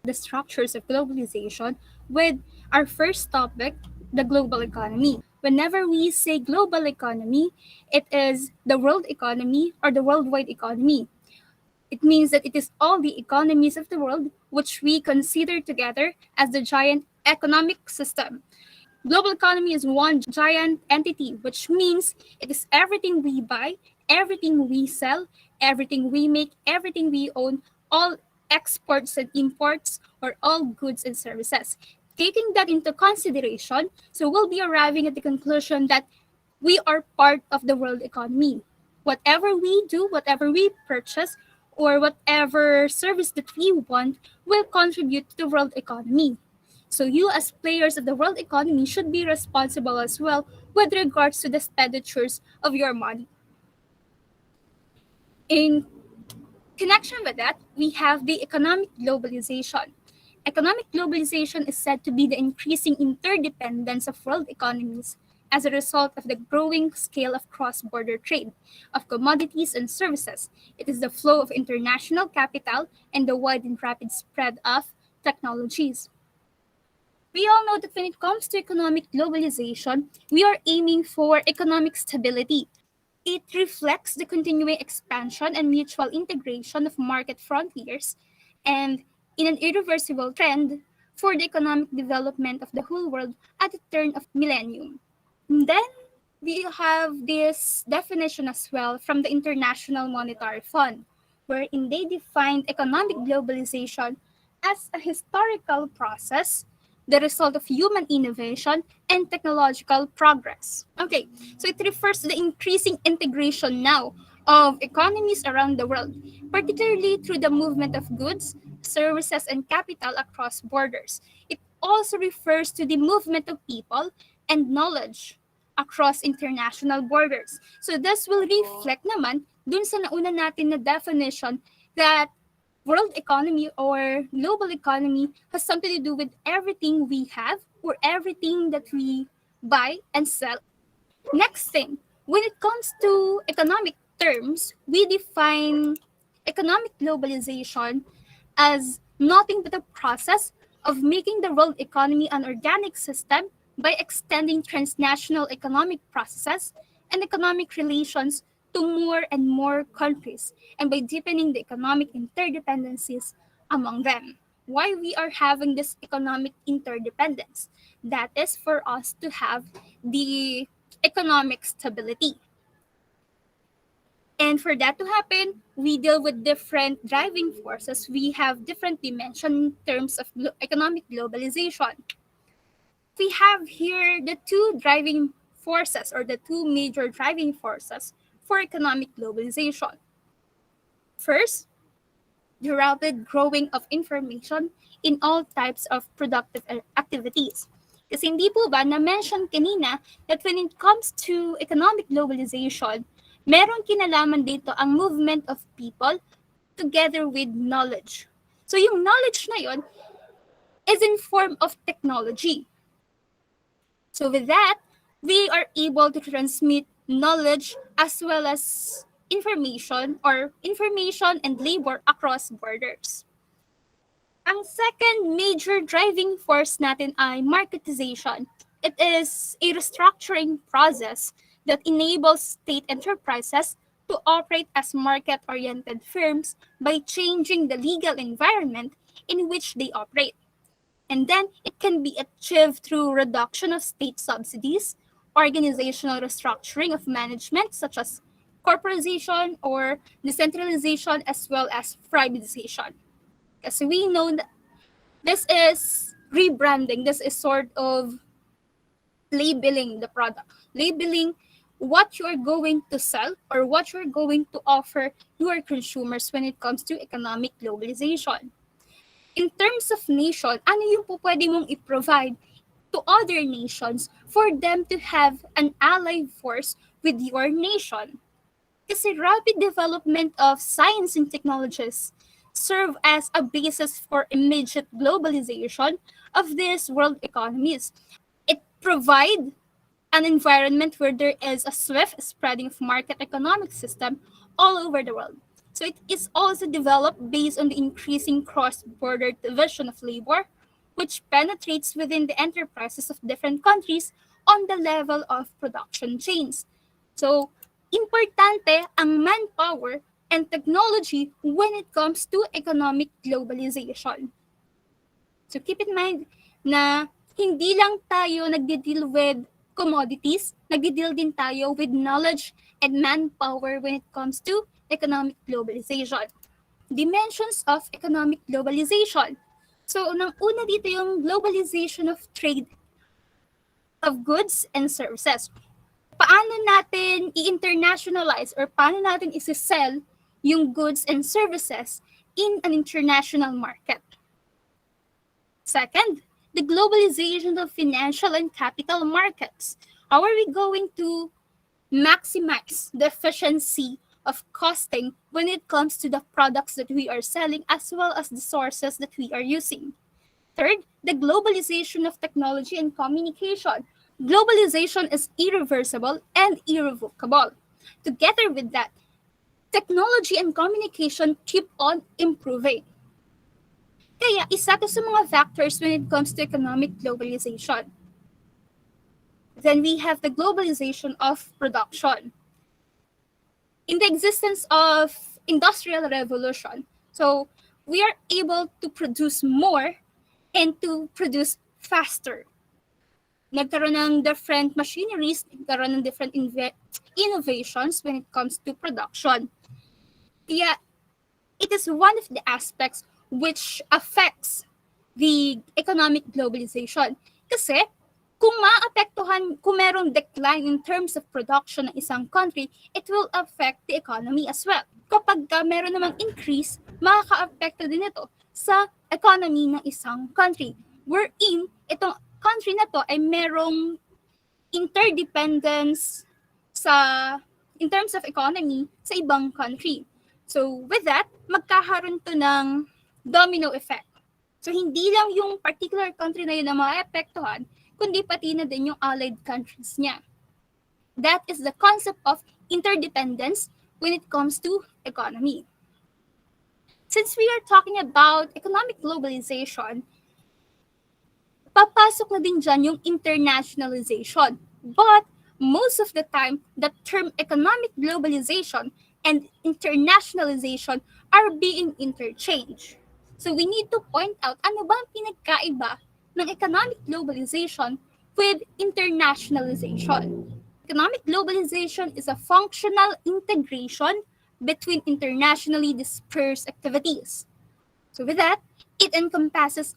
the structures of globalization with our first topic, the global economy. Whenever we say global economy, it is the world economy or the worldwide economy. It means that it is all the economies of the world which we consider together as the giant economic system. Global economy is one giant entity, which means it is everything we buy, everything we sell, everything we make, everything we own, all exports and imports, or all goods and services. Taking that into consideration, so we'll be arriving at the conclusion that we are part of the world economy. Whatever we do, whatever we purchase, or whatever service that we want will contribute to the world economy. So you as players of the world economy should be responsible as well with regards to the expenditures of your money. In connection with that, we have the economic globalization. Economic globalization is said to be the increasing interdependence of world economies as a result of the growing scale of cross-border trade of commodities and services. It is the flow of international capital and the wide and rapid spread of technologies. We all know that when it comes to economic globalization, we are aiming for economic stability. It reflects the continuing expansion and mutual integration of market frontiers and in an irreversible trend for the economic development of the whole world at the turn of millennium. And then we have this definition as well from the International Monetary Fund, wherein they defined economic globalization as a historical process, the result of human innovation and technological progress. Okay, so it refers to the increasing integration now of economies around the world, particularly through the movement of goods, services, and capital across borders. It also refers to the movement of people and knowledge across international borders. So this will reflect naman dun sa nauna natin na definition that world economy or global economy has something to do with everything we have or everything that we buy and sell. Next thing, when it comes to economic terms, we define economic globalization as nothing but a process of making the world economy an organic system by extending transnational economic processes and economic relations to more and more countries and by deepening the economic interdependencies among them. Why we are having this economic interdependence? That is for us to have the economic stability. And for that to happen, we deal with different driving forces. We have different dimensions in terms of economic globalization. We have here the two driving forces or the two major driving forces for economic globalization. First, the rapid growing of information in all types of productive activities. Kasi hindi po ba na-mention kanina that when it comes to economic globalization, meron kinalaman dito ang movement of people together with knowledge. So yung knowledge na yon is in form of technology. So with that, we are able to transmit knowledge as well as information and labor across borders. Ang second major driving force natin ay marketization. It is a restructuring process that enables state enterprises to operate as market-oriented firms by changing the legal environment in which they operate. And then it can be achieved through reduction of state subsidies, organizational restructuring of management such as corporatization or decentralization as well as privatization. Kasi we know that this is rebranding. This is sort of labeling the product, labeling what you are going to sell or what you're going to offer your consumers when it comes to economic globalization. In terms of nation, ano yung po pwede mong i-provide to other nations for them to have an ally force with your nation? Kasi rapid development of science and technologies serve as a basis for immediate globalization of these world economies. It provides an environment where there is a swift spreading of market economic system all over the world. So it is also developed based on the increasing cross-border division of labor, which penetrates within the enterprises of different countries on the level of production chains. So, importante ang manpower and technology when it comes to economic globalization. So keep in mind na hindi lang tayo nagdi-deal with commodities, nagdi-deal din tayo with knowledge and manpower when it comes to economic globalization. Dimensions of economic globalization. So, unang-una dito yung globalization of trade of goods and services. Paano natin i-internationalize or paano natin isi-sell yung goods and services in an international market? Second, the globalization of financial and capital markets. How are we going to maximize the efficiency of costing when it comes to the products that we are selling as well as the sources that we are using? Third, the globalization of technology and communication. Globalization is irreversible and irrevocable. Together with that, technology and communication keep on improving. Kaya isa to sa mga factors when it comes to economic globalization. Then we have the globalization of production. In the existence of industrial revolution, so we are able to produce more and to produce faster. Nagkaroon ng different machineries, nagkaroon ng different innovations when it comes to production. Kaya it is one of the aspects which affects the economic globalization. Kasi kung maapektuhan, kung merong decline in terms of production ng isang country, it will affect the economy as well. Kapag meron namang increase, makaka-apekto din ito sa economy ng isang country. Wherein, itong country na to ay merong interdependence in terms of economy sa ibang country. So with that, magkakaroon to ng domino effect. So hindi lang yung particular country na yun na maapektuhan, kundi pati na din yung allied countries niya. That is the concept of interdependence when it comes to economy. Since we are talking about economic globalization, papasok na din dyan yung internationalization. But most of the time, the term economic globalization and internationalization are being interchanged. So we need to point out ano ba ang pinagkaiba ng economic globalization with internationalization. Economic globalization is a functional integration between internationally dispersed activities. So with that, it encompasses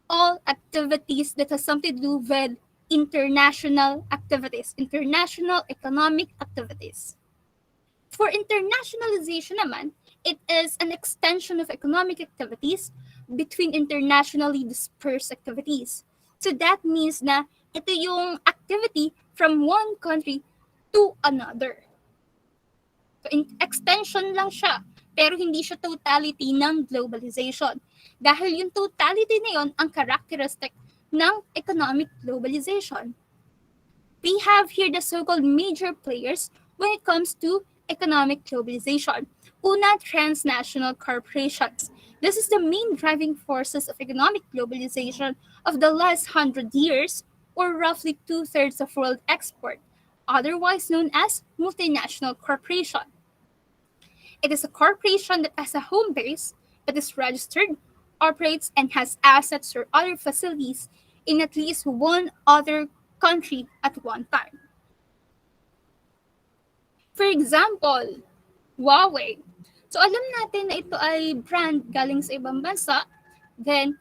all activities that has something to do with international activities, international economic activities. For internationalization naman, it is an extension of economic activities between internationally dispersed activities. So that means na ito yung activity from one country to another. So extension lang siya, pero hindi siya totality ng globalization. Dahil yung totality na yun ang characteristic ng economic globalization. We have here the so-called major players when it comes to economic globalization. Una, transnational corporations. This is the main driving forces of economic globalization of the last 100 years, or roughly 2/3 of world export, otherwise known as multinational corporation. It is a corporation that has a home base, that is registered, operates, and has assets or other facilities in at least one other country at one time. For example, Huawei. So alam natin na ito ay brand galing sa ibang bansa, then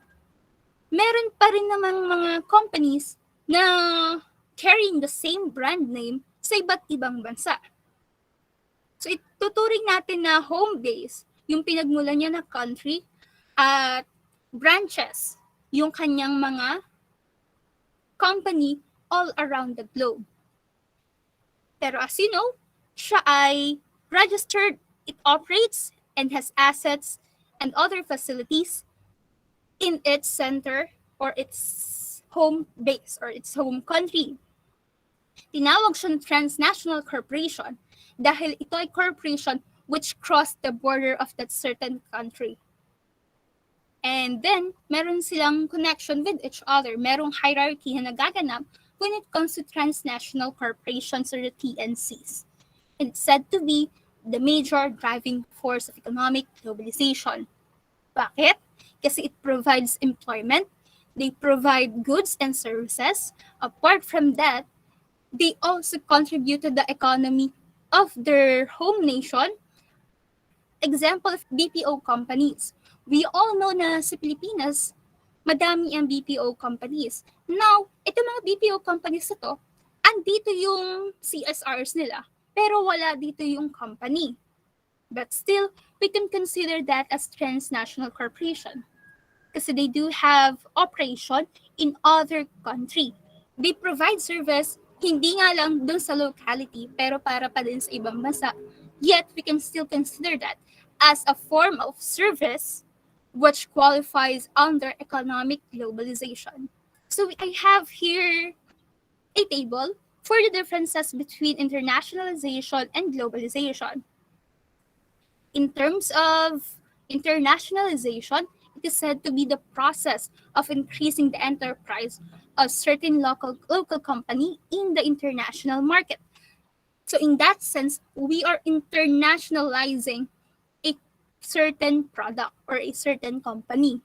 meron pa rin namang mga companies na carrying the same brand name sa iba't ibang bansa. So ituturing natin na home base, yung pinagmulan niya na country, at branches, yung kanyang mga company all around the globe. Pero as you know, siya ay registered, it operates, and has assets and other facilities in its center or its home base or its home country. Tinawag siyang transnational corporation dahil ito ay corporation which cross the border of that certain country. And then, meron silang connection with each other. Merong hierarchy na nagaganap when it comes to transnational corporations or the TNCs. It's said to be the major driving force of economic globalization. Bakit? Kasi it provides employment, they provide goods and services. Apart from that, they also contribute to the economy of their home nation. Example of BPO companies. We all know na sa Pilipinas, madami ang BPO companies. Now, ito mga BPO companies na to, andito yung CSRs nila, pero wala dito yung company. But still, we can consider that as transnational corporation kasi they do have operation in other country. They provide service hindi nga lang dun sa locality pero para pa din sa ibang bansa. Yet, we can still consider that as a form of service which qualifies under economic globalization. So I have here a table for the differences between internationalization and globalization. In terms of internationalization, it is said to be the process of increasing the enterprise of certain local company in the international market. So in that sense, we are internationalizing a certain product or a certain company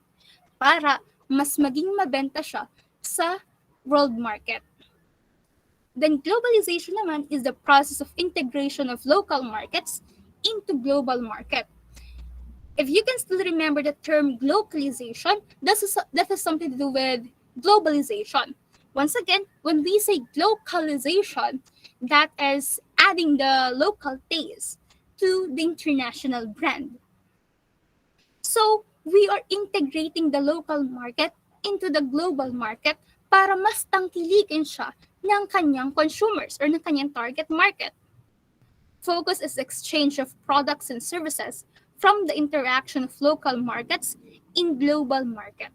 para mas maging mabenta siya sa world market. Then globalization naman is the process of integration of local markets into global market. If you can still remember the term globalization, that has something to do with globalization. Once again, when we say localization, that is adding the local taste to the international brand. So, we are integrating the local market into the global market para mas tangkilikin siya ng kanyang consumers or ng kanyang target market. Focus is exchange of products and services from the interaction of local markets in global market.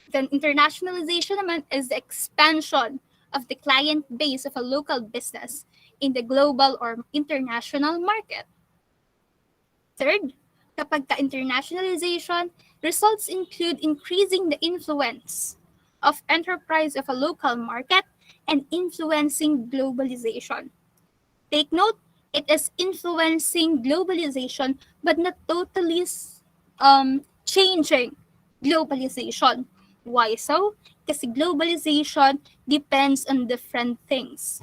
Then internationalization naman is the expansion of the client base of a local business in the global or international market. Third, kapag ka-internationalization, results include increasing the influence of enterprise of a local market and influencing globalization. Take note, it is influencing globalization but not totally changing globalization. Why so? Kasi globalization depends on different things.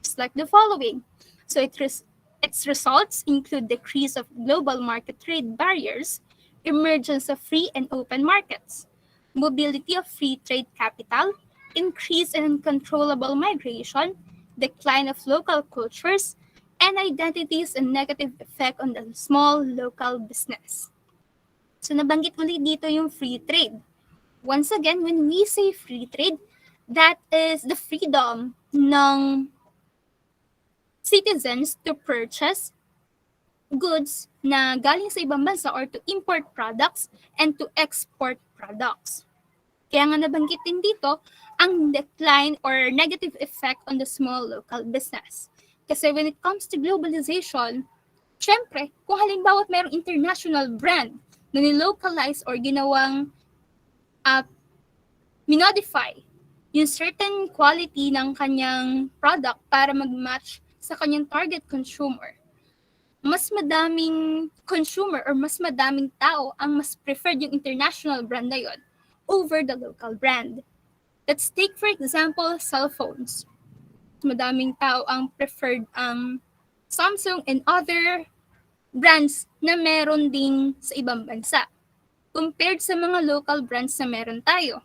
Just like the following. So its results include decrease of global market trade barriers, emergence of free and open markets, mobility of free trade capital, increase in uncontrollable migration, decline of local cultures, and identities and negative effect on the small local business. So nabanggit ulit dito yung free trade. Once again, when we say free trade, that is the freedom ng citizens to purchase goods na galing sa ibang bansa or to import products and to export products. Kaya nga nabanggit din dito ang decline or negative effect on the small local business. Kasi when it comes to globalization, syempre, kung halimbawa mayroong international brand na nilocalize or ginawang minodify yung certain quality ng kanyang product para mag-match sa kanyang target consumer, mas madaming consumer or mas madaming tao ang mas preferred yung international brand na yun over the local brand. Let's take for example, cell phones. Madaming tao ang preferred ang Samsung and other brands na meron din sa ibang bansa compared sa mga local brands na meron tayo.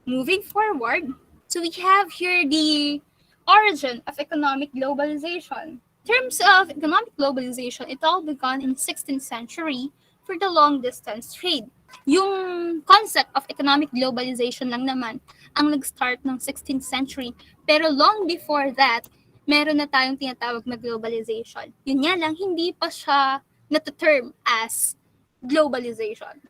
Moving forward, so we have here the origin of economic globalization. In terms of economic globalization, it all began in the 16th century for the long-distance trade. Yung concept of economic globalization lang naman ang nag-start ng 16th century. Pero long before that, meron na tayong tinatawag na globalization. Yun nga lang, hindi pa siya na-term as globalization.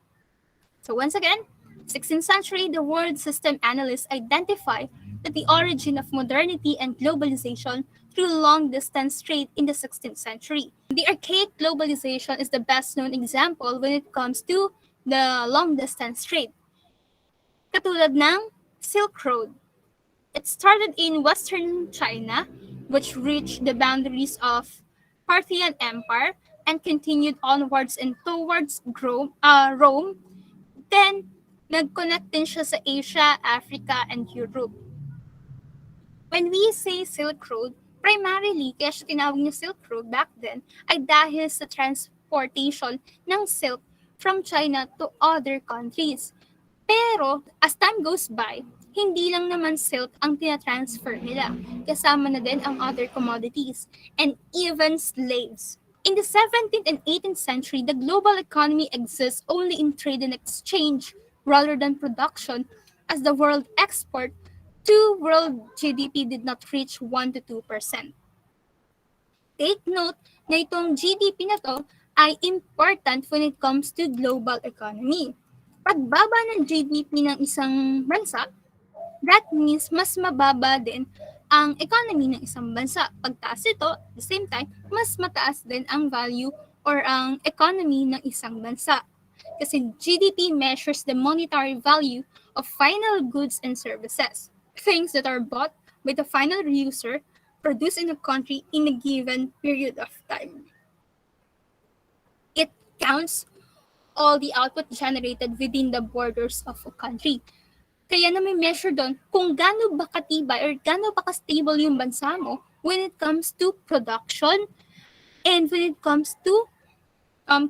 So once again, 16th century, the world system analysts identify that the origin of modernity and globalization through long-distance trade in the 16th century. The archaic globalization is the best known example when it comes to the long distance trade, katulad ng Silk Road. It started in western China, which reached the boundaries of Parthian Empire and continued onwards and towards Rome. Then, nag-connect din siya sa Asia, Africa, and Europe. When we say Silk Road, primarily, kaya siya tinawag niya Silk Road back then, ay dahil sa transportation ng silk from China to other countries. Pero, as time goes by, hindi lang naman silk ang tinatransfer nila. Kasama na din ang other commodities and even slaves. In the 17th and 18th century, the global economy exists only in trade and exchange rather than production, as the world export to world GDP did not reach 1 to 2%. Take note na itong GDP na to ay important when it comes to global economy. Pagbaba ng GDP ng isang bansa, that means mas mababa din ang economy ng isang bansa. Pagtaas ito, at the same time, mas mataas din ang value or ang economy ng isang bansa. Kasi GDP measures the monetary value of final goods and services, things that are bought by the final user produced in a country in a given period of time. It counts all the output generated within the borders of a country. Kaya na may measure doon kung gaano ba katibay or gaano ba ka-stable yung bansa mo when it comes to production and when it comes to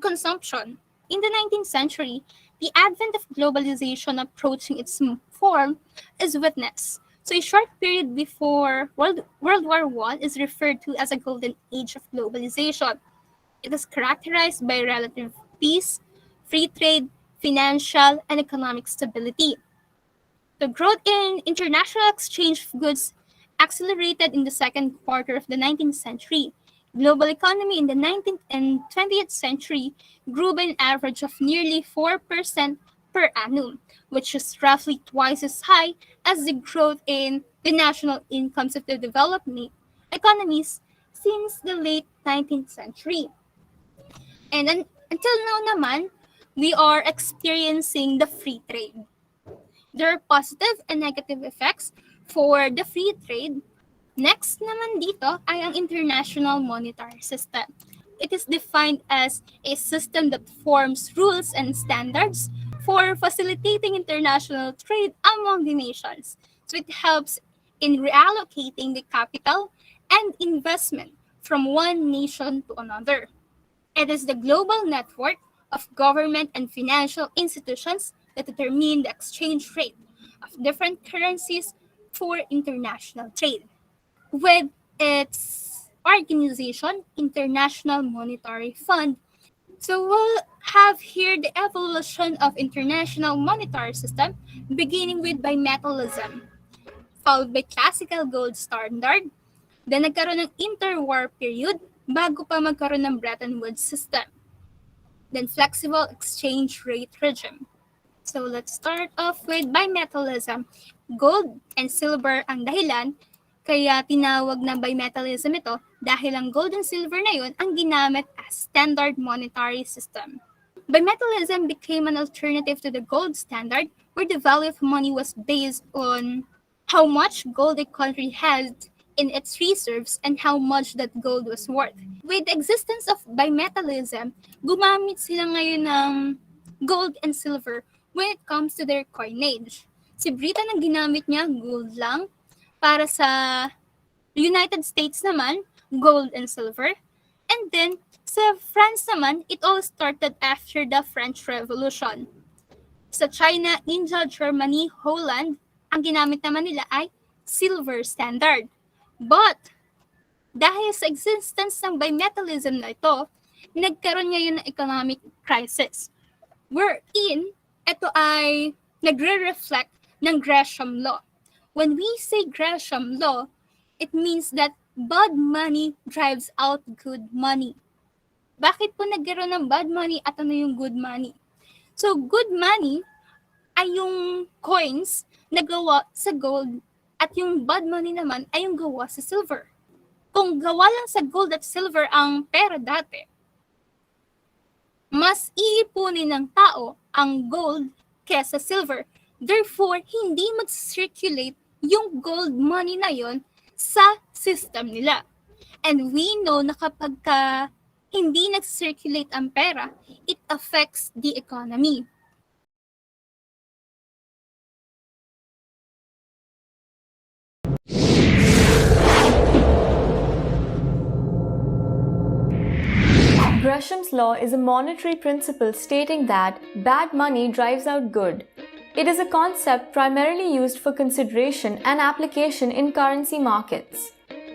consumption. In the 19th century, the advent of globalization approaching its form is witnessed. So a short period before World War I is referred to as a golden age of globalization. It is characterized by relative peace, free trade, financial, and economic stability. The growth in international exchange of goods accelerated in the second quarter of the 19th century. Global economy in the 19th and 20th century grew by an average of nearly 4% per annum, which is roughly twice as high as the growth in the national incomes of the developed economies since the late 19th century. And until now naman, we are experiencing the free trade. There are positive and negative effects for the free trade. Next naman dito ay ang international monetary system. It is defined as a system that forms rules and standards for facilitating international trade among the nations. So it helps in reallocating the capital and investment from one nation to another. It is the global network of government and financial institutions that determine the exchange rate of different currencies for international trade. With its organization, International Monetary Fund, so we'll have here the evolution of international monetary system, beginning with bimetallism, followed by classical gold standard, then nagkaroon ng interwar period bago pa magkaroon ng Bretton Woods system, then flexible exchange rate regime. So let's start off with bimetallism. Gold and silver ang dahilan, kaya tinawag na bimetallism ito dahil ang gold and silver na yun ang ginamit as standard monetary system. Bimetallism became an alternative to the gold standard where the value of money was based on how much gold a country had in its reserves and how much that gold was worth. With the existence of bimetallism, gumamit sila ngayon ng gold and silver when it comes to their coinage. Si Britain ang ginamit niya, gold lang. Para sa United States naman, gold and silver. And then, sa France naman, it all started after the French Revolution. Sa China, India, Germany, Holland, ang ginamit naman nila ay silver standard. But, dahil sa existence ng bimetallism na ito, nagkaroon ngayon ng economic crisis. Wherein, ito ay nagre-reflect ng Gresham Law. When we say Gresham Law, it means that bad money drives out good money. Bakit po nagkaroon ng bad money at ano yung good money? So, good money ay yung coins na gawa sa gold at yung bad money naman ay yung gawa sa silver. Kung gawa lang sa gold at silver ang pera dati, mas iipunin ng tao ang gold kesa silver. Therefore, hindi mag-circulate yung gold money na yon sa system nila. And we know na kapag hindi nag-circulate ang pera, it affects the economy. Gresham's law is a monetary principle stating that bad money drives out good. It is a concept primarily used for consideration and application in currency markets.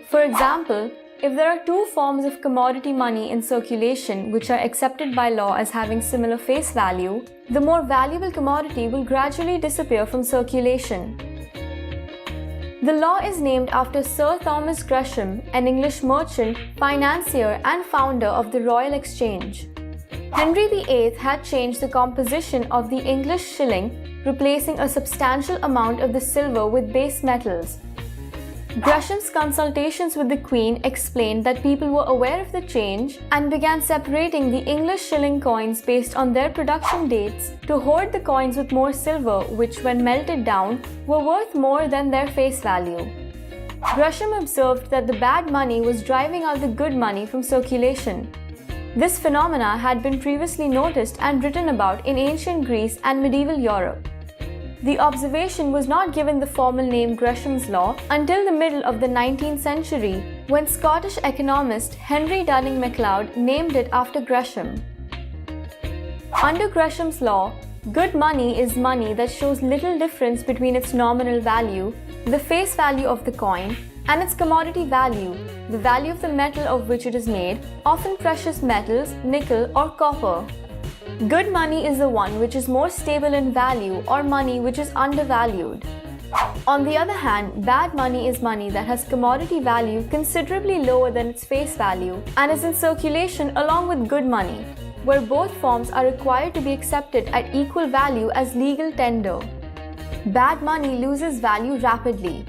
For example, if there are two forms of commodity money in circulation which are accepted by law as having similar face value, the more valuable commodity will gradually disappear from circulation. The law is named after Sir Thomas Gresham, an English merchant, financier and founder of the Royal Exchange. Henry VIII had changed the composition of the English shilling, replacing a substantial amount of the silver with base metals. Gresham's consultations with the Queen explained that people were aware of the change and began separating the English shilling coins based on their production dates to hoard the coins with more silver, which, when melted down, were worth more than their face value. Gresham observed that the bad money was driving out the good money from circulation. This phenomena had been previously noticed and written about in ancient Greece and medieval Europe. The observation was not given the formal name Gresham's law until the middle of the 19th century, when Scottish economist Henry Dunning MacLeod named it after Gresham. Under Gresham's law, good money is money that shows little difference between its nominal value, the face value of the coin, and its commodity value, the value of the metal of which it is made, often precious metals, nickel or copper. Good money is the one which is more stable in value or money which is undervalued. On the other hand, bad money is money that has commodity value considerably lower than its face value and is in circulation along with good money, where both forms are required to be accepted at equal value as legal tender. Bad money loses value rapidly.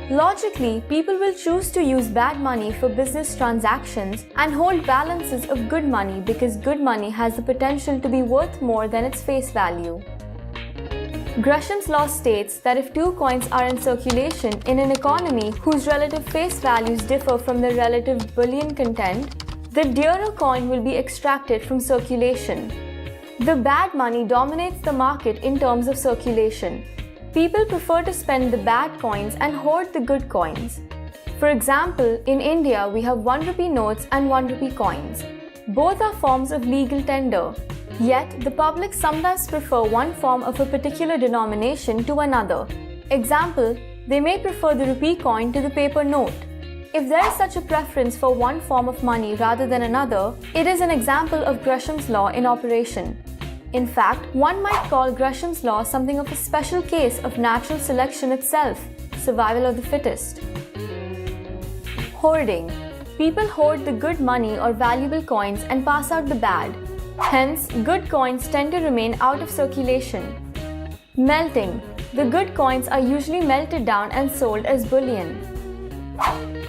Logically, people will choose to use bad money for business transactions and hold balances of good money because good money has the potential to be worth more than its face value. Gresham's law states that if two coins are in circulation in an economy whose relative face values differ from their relative bullion content, the dearer coin will be extracted from circulation. The bad money dominates the market in terms of circulation. People prefer to spend the bad coins and hoard the good coins. For example, in India, we have 1 rupee notes and 1 rupee coins. Both are forms of legal tender. Yet, the public sometimes prefer one form of a particular denomination to another. Example, they may prefer the rupee coin to the paper note. If there is such a preference for one form of money rather than another, it is an example of Gresham's law in operation. In fact, one might call Gresham's law something of a special case of natural selection itself, survival of the fittest. Hoarding. People hoard the good money or valuable coins and pass out the bad. Hence, good coins tend to remain out of circulation. Melting. The good coins are usually melted down and sold as bullion.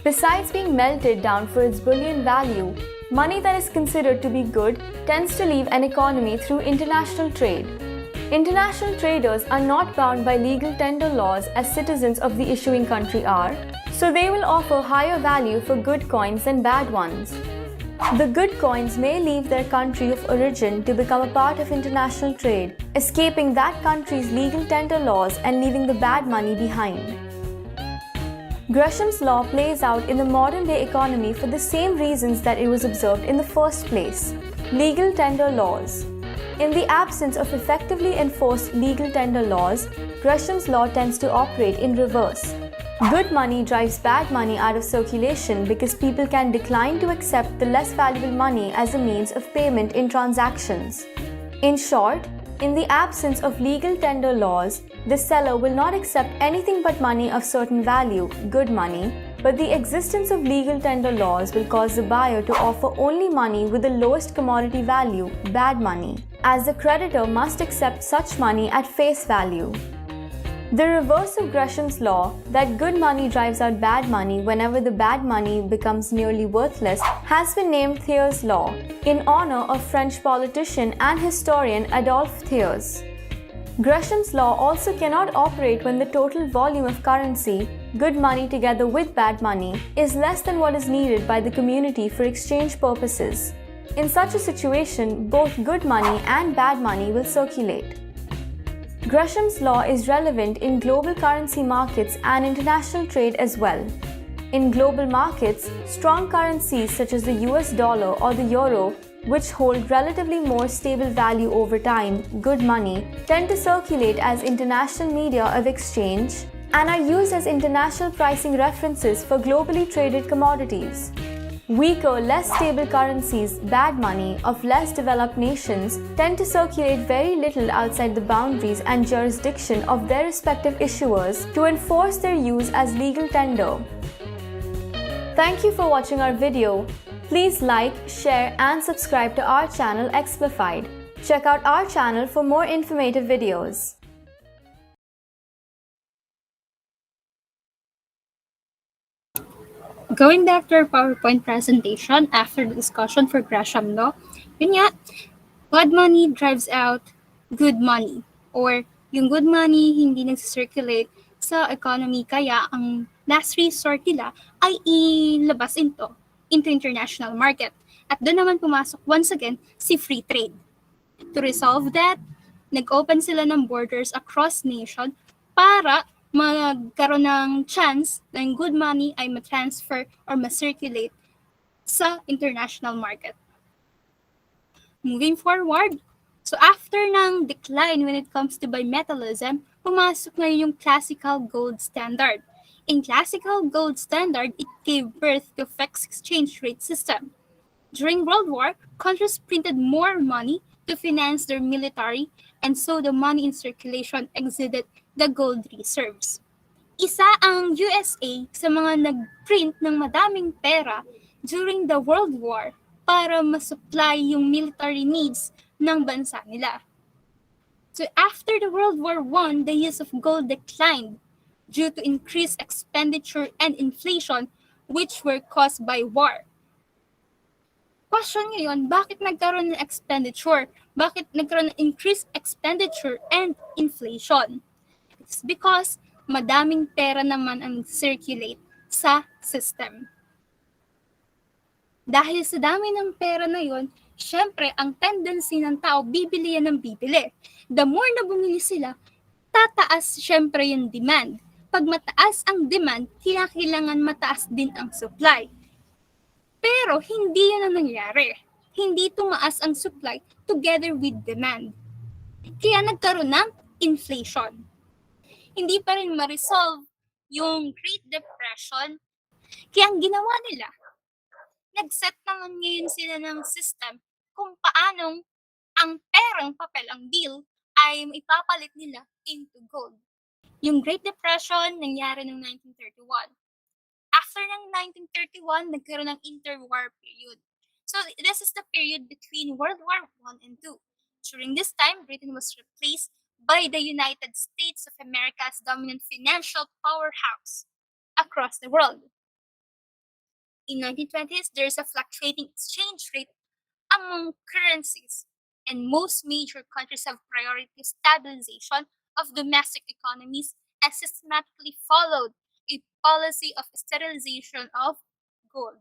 Besides being melted down for its bullion value, money that is considered to be good tends to leave an economy through international trade. International traders are not bound by legal tender laws as citizens of the issuing country are, so they will offer higher value for good coins than bad ones. The good coins may leave their country of origin to become a part of international trade, escaping that country's legal tender laws and leaving the bad money behind. Gresham's law plays out in the modern-day economy for the same reasons that it was observed in the first place: legal tender laws. In the absence of effectively enforced legal tender laws, Gresham's law tends to operate in reverse. Good money drives bad money out of circulation because people can decline to accept the less valuable money as a means of payment in transactions. In short, in the absence of legal tender laws, the seller will not accept anything but money of certain value, good money, but the existence of legal tender laws will cause the buyer to offer only money with the lowest commodity value, bad money, as the creditor must accept such money at face value. The reverse of Gresham's law, that good money drives out bad money whenever the bad money becomes nearly worthless, has been named Thiers' law, in honor of French politician and historian Adolphe Thiers. Gresham's law also cannot operate when the total volume of currency, good money together with bad money, is less than what is needed by the community for exchange purposes. In such a situation, both good money and bad money will circulate. Gresham's law is relevant in global currency markets and international trade as well. In global markets, strong currencies such as the US dollar or the euro, which hold relatively more stable value over time, good money, tend to circulate as international media of exchange and are used as international pricing references for globally traded commodities. Weaker, less stable currencies, bad money, of less developed nations tend to circulate very little outside the boundaries and jurisdiction of their respective issuers to enforce their use as legal tender. Thank you for watching our video. Please like, share and subscribe to our channel Explified. Check out our channel for more informative videos. Going back to our PowerPoint presentation after the discussion for Gresham law, yun nga, bad money drives out good money, or yung good money hindi nag-circulate sa economy, kaya ang last resort nila ay ilabas into international market. At doon naman pumasok once again si free trade. To resolve that, nag-open sila ng borders across nation para magkaroon ng chance na yung good money ay ma-transfer or ma-circulate sa international market. Moving forward, so after ng decline when it comes to bimetallism, pumasok ngayon yung classical gold standard. In classical gold standard, it gave birth to fixed exchange rate system. During World War, countries printed more money to finance their military, and so the money in circulation exceeded the gold reserves. Isa ang USA sa mga nag-print ng madaming pera during the World War para masupply yung military needs ng bansa nila. So after the World War I, the use of gold declined due to increased expenditure and inflation which were caused by war. Question ngayon, bakit nagkaroon ng expenditure? Bakit nagkaroon ng increased expenditure and inflation? It's because madaming pera naman ang circulate sa system. Dahil sa dami ng pera na yon, syempre, ang tendency ng tao, bibili yan ng bibili. The more na bumili sila, tataas syempre yung demand. Pag mataas ang demand, kailangan mataas din ang supply. Pero hindi yun ang nangyari. Hindi tumaas ang supply together with demand. Kaya nagkaroon ng inflation. Hindi pa rin ma-resolve yung Great Depression. Kaya ang ginawa nila, nag-set naman ngayon sila ng system kung paanong ang perang papel, ang bill, ay ipapalit nila into gold. Yung Great Depression nangyari noong 1931. After ng 1931, nagkaroon ng Interwar period. So this is the period between World War I and II. During this time, Britain was replaced by the United States of America as dominant financial powerhouse across the world. In 1920s, there is a fluctuating exchange rate among currencies, and most major countries have prioritized stabilization of domestic economies and systematically followed a policy of sterilization of gold.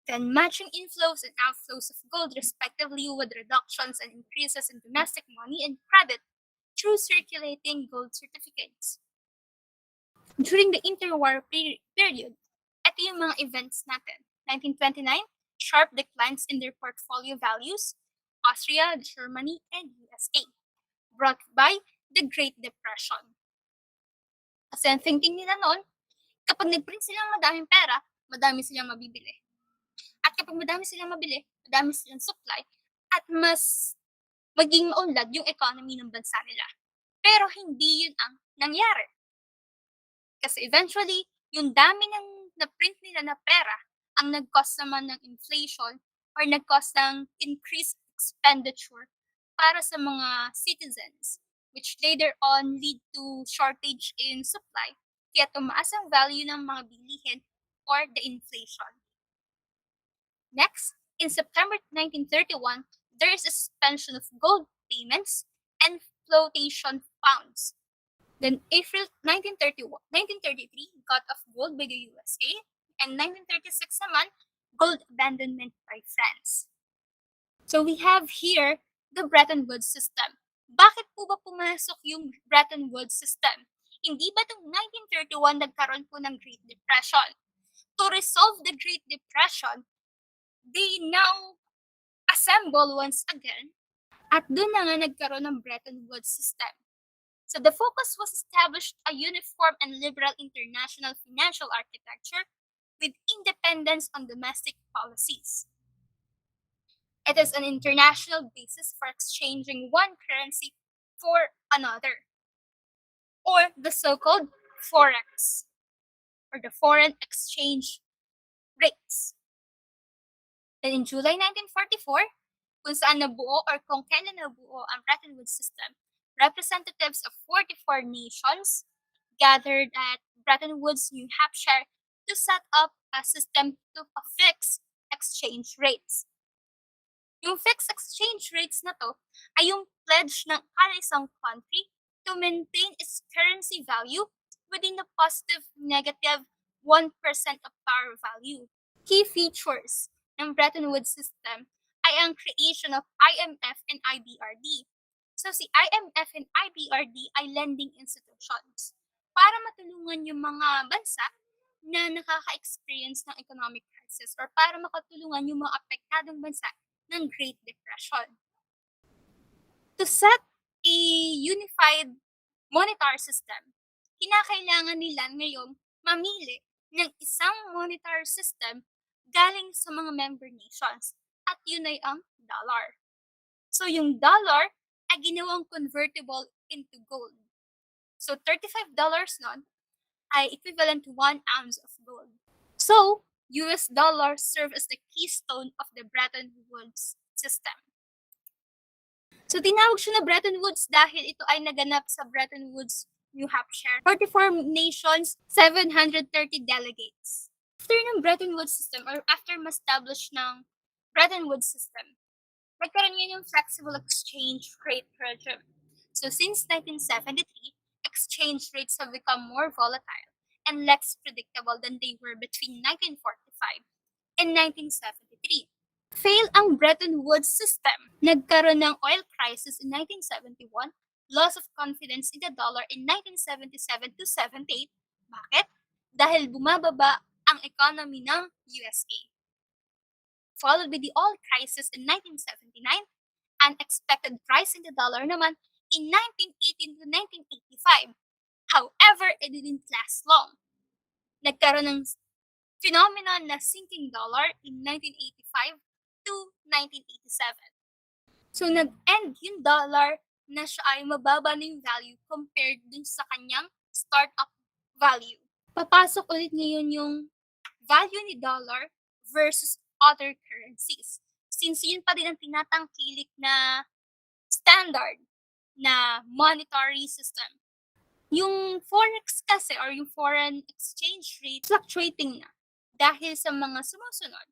Then matching inflows and outflows of gold respectively with reductions and increases in domestic money and credit through circulating gold certificates. During the interwar period, ito yung mga events natin. 1929, sharp declines in their portfolio values, Austria, Germany, and USA, brought by the Great Depression. Kasi ang thinking nila noon, kapag nag-print silang madaming pera, madami silang mabibili. At kapag madami silang mabili, madami silang supply, at mas maging maunlad yung economy ng bansa nila. Pero hindi yun ang nangyari. Kasi eventually, yung dami ng na-print nila na pera ang nag-cause naman ng inflation or nag-cause ng increased expenditure para sa mga citizens. which later on lead to shortage in supply, kaya tumaas ang value ng mga bilihin or the inflation. Next, in September 1931, there is a suspension of gold payments and flotation pounds. Then April 1933, cut off gold by the USA, and 1936 naman, gold abandonment by France. So we have here the Bretton Woods system. Bakit po ba pumasok yung Bretton Woods system? Hindi ba itong 1931 nagkaroon po ng Great Depression? To resolve the Great Depression, they now assemble once again at doon na nga nagkaroon ng Bretton Woods system. So the focus was established a uniform and liberal international financial architecture with independence on domestic policies. It is an international basis for exchanging one currency for another, or the so-called forex, or the foreign exchange rates. Then in July 1944, kung saan nabuo or kung kailan nabuo ang Bretton Woods system, representatives of 44 nations gathered at Bretton Woods, New Hampshire to set up a system to fix exchange rates. Yung fixed exchange rates na to ay yung pledge ng kada isang country to maintain its currency value within the positive negative 1% of par value. Key features ng Bretton Woods system ay ang creation of IMF and IBRD. So si IMF and IBRD ay lending institutions para matulungan yung mga bansa na nakaka-experience ng economic crisis or para makatulungan yung mga apektadong bansa ng Great Depression. To set a unified monetary system, kinakailangan nila ngayong mamili ng isang monetary system galing sa mga member nations at yun ay ang dollar. So yung dollar ay ginawang convertible into gold. So $35 nun ay equivalent to 1 ounce of gold. So US dollars serve as the keystone of the Bretton Woods system. So tinawag siya na Bretton Woods dahil ito ay naganap sa Bretton Woods, New Hampshire. 44 nations, 730 delegates. After ng Bretton Woods system or after ma-establish ng Bretton Woods system, nagkaroon yun yung flexible exchange rate regime. So since 1973, exchange rates have become more volatile and less predictable than they were between 1945 and 1973. Fail ang Bretton Woods system. Nagkaroon ng oil crisis in 1971, loss of confidence in the dollar in 1977 to 78. Bakit? Dahil bumababa ang economy ng USA. Followed by the oil crisis in 1979, unexpected rise in the dollar naman in 1918 to 1985. However, it didn't last long. Nagkaroon ng phenomenon na sinking dollar in 1985 to 1987. So, nag-end yung dollar na siya ay mababa na yung value compared dun sa kanyang startup value. Papasok ulit ngayon yung value ni dollar versus other currencies. Since yun pa din ang tinatangkilik na standard na monetary system. Yung forex kasi or yung foreign exchange rate fluctuating na dahil sa mga sumusunod.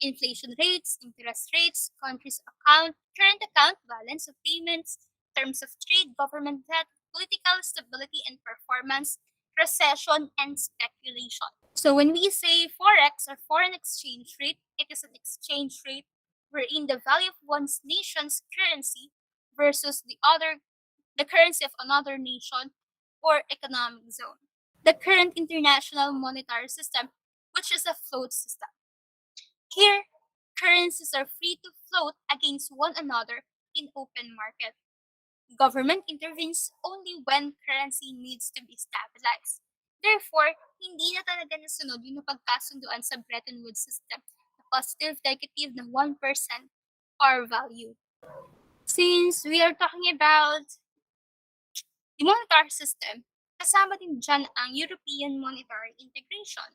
Inflation rates, interest rates, country's account, current account balance of payments, terms of trade, government debt, political stability and performance, recession, and speculation. So when we say forex or foreign exchange rate, it is an exchange rate wherein the value of one's nation's currency versus the currency of another nation or economic zone. The current international monetary system, which is a float system. Here, currencies are free to float against one another in open market. Government intervenes only when currency needs to be stabilized. Therefore, hindi na talaga nasunod yung napagkasunduan sa Bretton Woods system na positive negative na 1% par value. Since we are talking about the monetary system, kasama din dyan ang European monetary integration.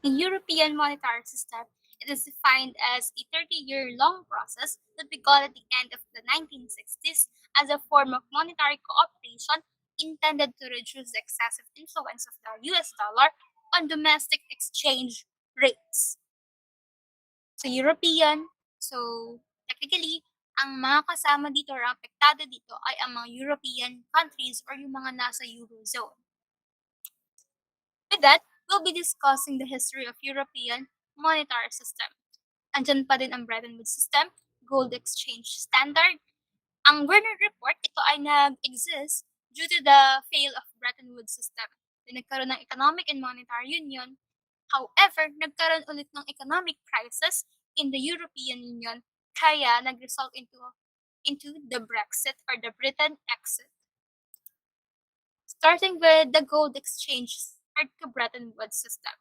The European monetary system, it is defined as a 30-year-long process that began at the end of the 1960s as a form of monetary cooperation intended to reduce the excessive influence of the US dollar on domestic exchange rates. So European, so technically, ang mga kasama dito or ang apektado dito ay ang mga European countries or yung mga nasa Eurozone. With that, we'll be discussing the history of European monetary system. Andyan pa din ang Bretton Woods system, gold exchange standard. Ang Werner Report, ito ay nag-exist due to the fail of Bretton Woods system. Then nagkaroon ng Economic and Monetary Union. However, nagkaroon ulit ng economic crisis in the European Union, kaya nag-result into the Brexit or the Britain exit. Starting with the gold exchange start to Bretton Woods system.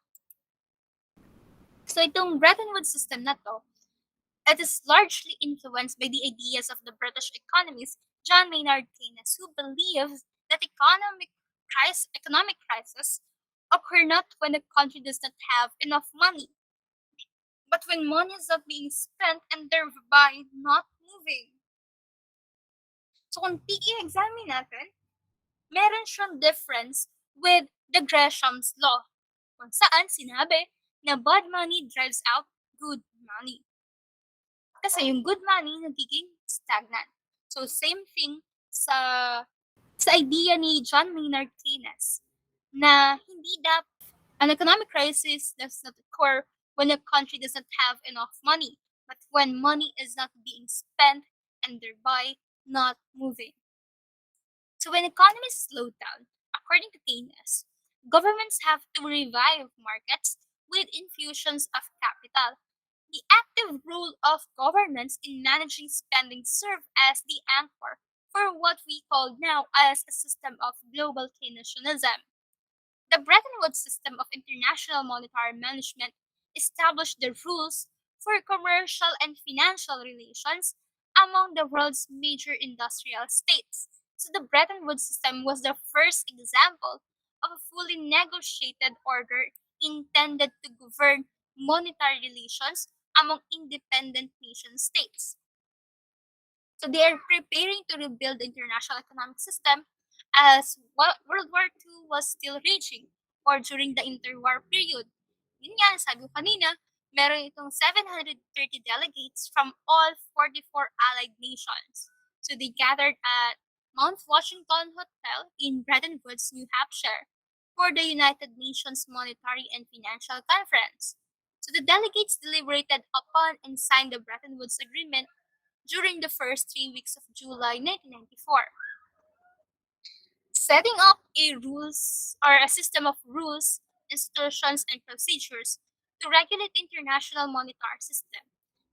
So itong Bretton Woods system na to, it is largely influenced by the ideas of the British economist John Maynard Keynes, who believes that economic crisis occur not when the country does not have enough money, but when money is not being spent and thereby not moving. So kung i-examine natin, meron siyang difference with the Gresham's law, kung saan sinabi na bad money drives out good money. Kasi yung good money nagiging stagnant. So same thing sa idea ni John Maynard Keynes na hindi an economic crisis does not occur when a country does not have enough money, but when money is not being spent and thereby not moving. So when economies slow down, according to Keynes, governments have to revive markets with infusions of capital. The active role of governments in managing spending serve as the anchor for what we call now as a system of global Keynesianism. The Bretton Woods system of international monetary management established the rules for commercial and financial relations among the world's major industrial states. So the Bretton Woods system was the first example of a fully negotiated order intended to govern monetary relations among independent nation states. So they are preparing to rebuild the international economic system as World War II was still raging or during the Interwar period. Yun nga, sabi ko kanina, meron itong 730 delegates from all 44 allied nations. So they gathered at Mount Washington Hotel in Bretton Woods, New Hampshire for the United Nations Monetary and Financial Conference. So the delegates deliberated upon and signed the Bretton Woods Agreement during the first 3 weeks of July 1994. Setting up a system of rules, institutions, and procedures to regulate the international monetary system.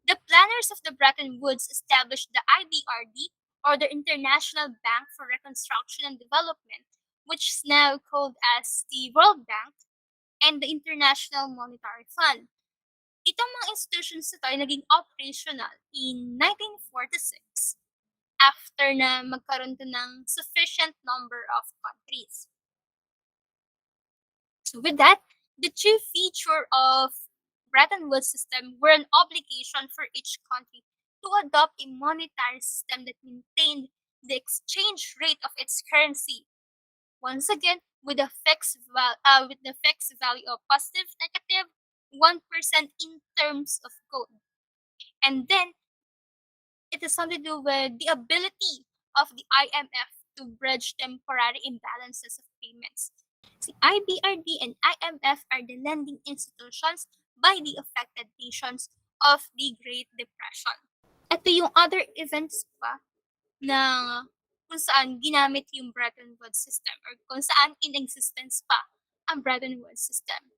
The planners of the Bretton Woods established the IBRD, or the International Bank for Reconstruction and Development, which is now called as the World Bank, and the International Monetary Fund. Itong mga institutions ito ay naging operational in 1946 after na magkaroon to ng sufficient number of countries. So with that, the chief feature of Bretton Woods system were an obligation for each country to adopt a monetary system that maintained the exchange rate of its currency. Once again, with the fixed value of positive, negative, 1% in terms of gold. And then it has something to do with the ability of the IMF to bridge temporary imbalances of payments. The IBRD and IMF are the lending institutions by the affected nations of the Great Depression. Ito yung other events pa na kung saan ginamit yung Bretton Woods system or kung saan in existence pa ang Bretton Woods system.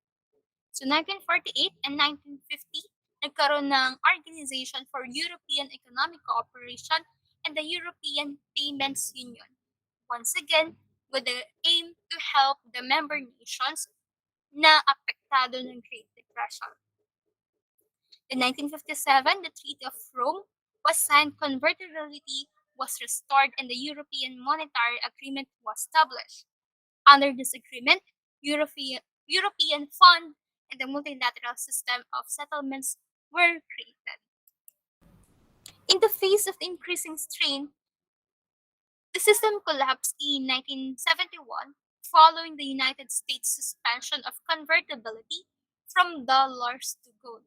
So 1948 and 1950, nagkaroon ng Organization for European Economic Cooperation and the European Payments Union. Once again, with the aim to help the member nations na apektado ng Great Depression. In 1957, the Treaty of Rome was signed, convertibility was restored, and the European Monetary Agreement was established. Under this agreement, European Fund and the multilateral system of settlements were created. In the face of the increasing strain The system collapsed in 1971 following the United States suspension of convertibility from dollars to gold.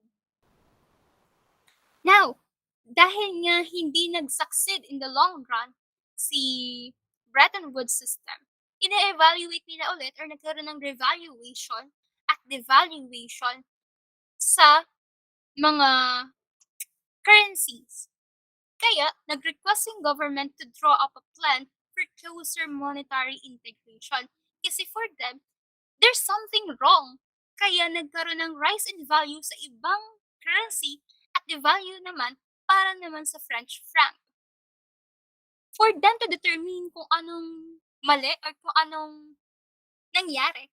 Now, dahil nga hindi nag-succeed in the long run si Bretton Woods system, ina-evaluate nila ulit or nagkaroon ng revaluation at devaluation sa mga currencies. Kaya, nag-request yung government to draw up a plan for closer monetary integration. Kasi for them, there's something wrong. Kaya nagkaroon ng rise in value sa ibang currency at devalue naman para naman sa French franc. For them to determine kung anong mali or kung anong nangyari.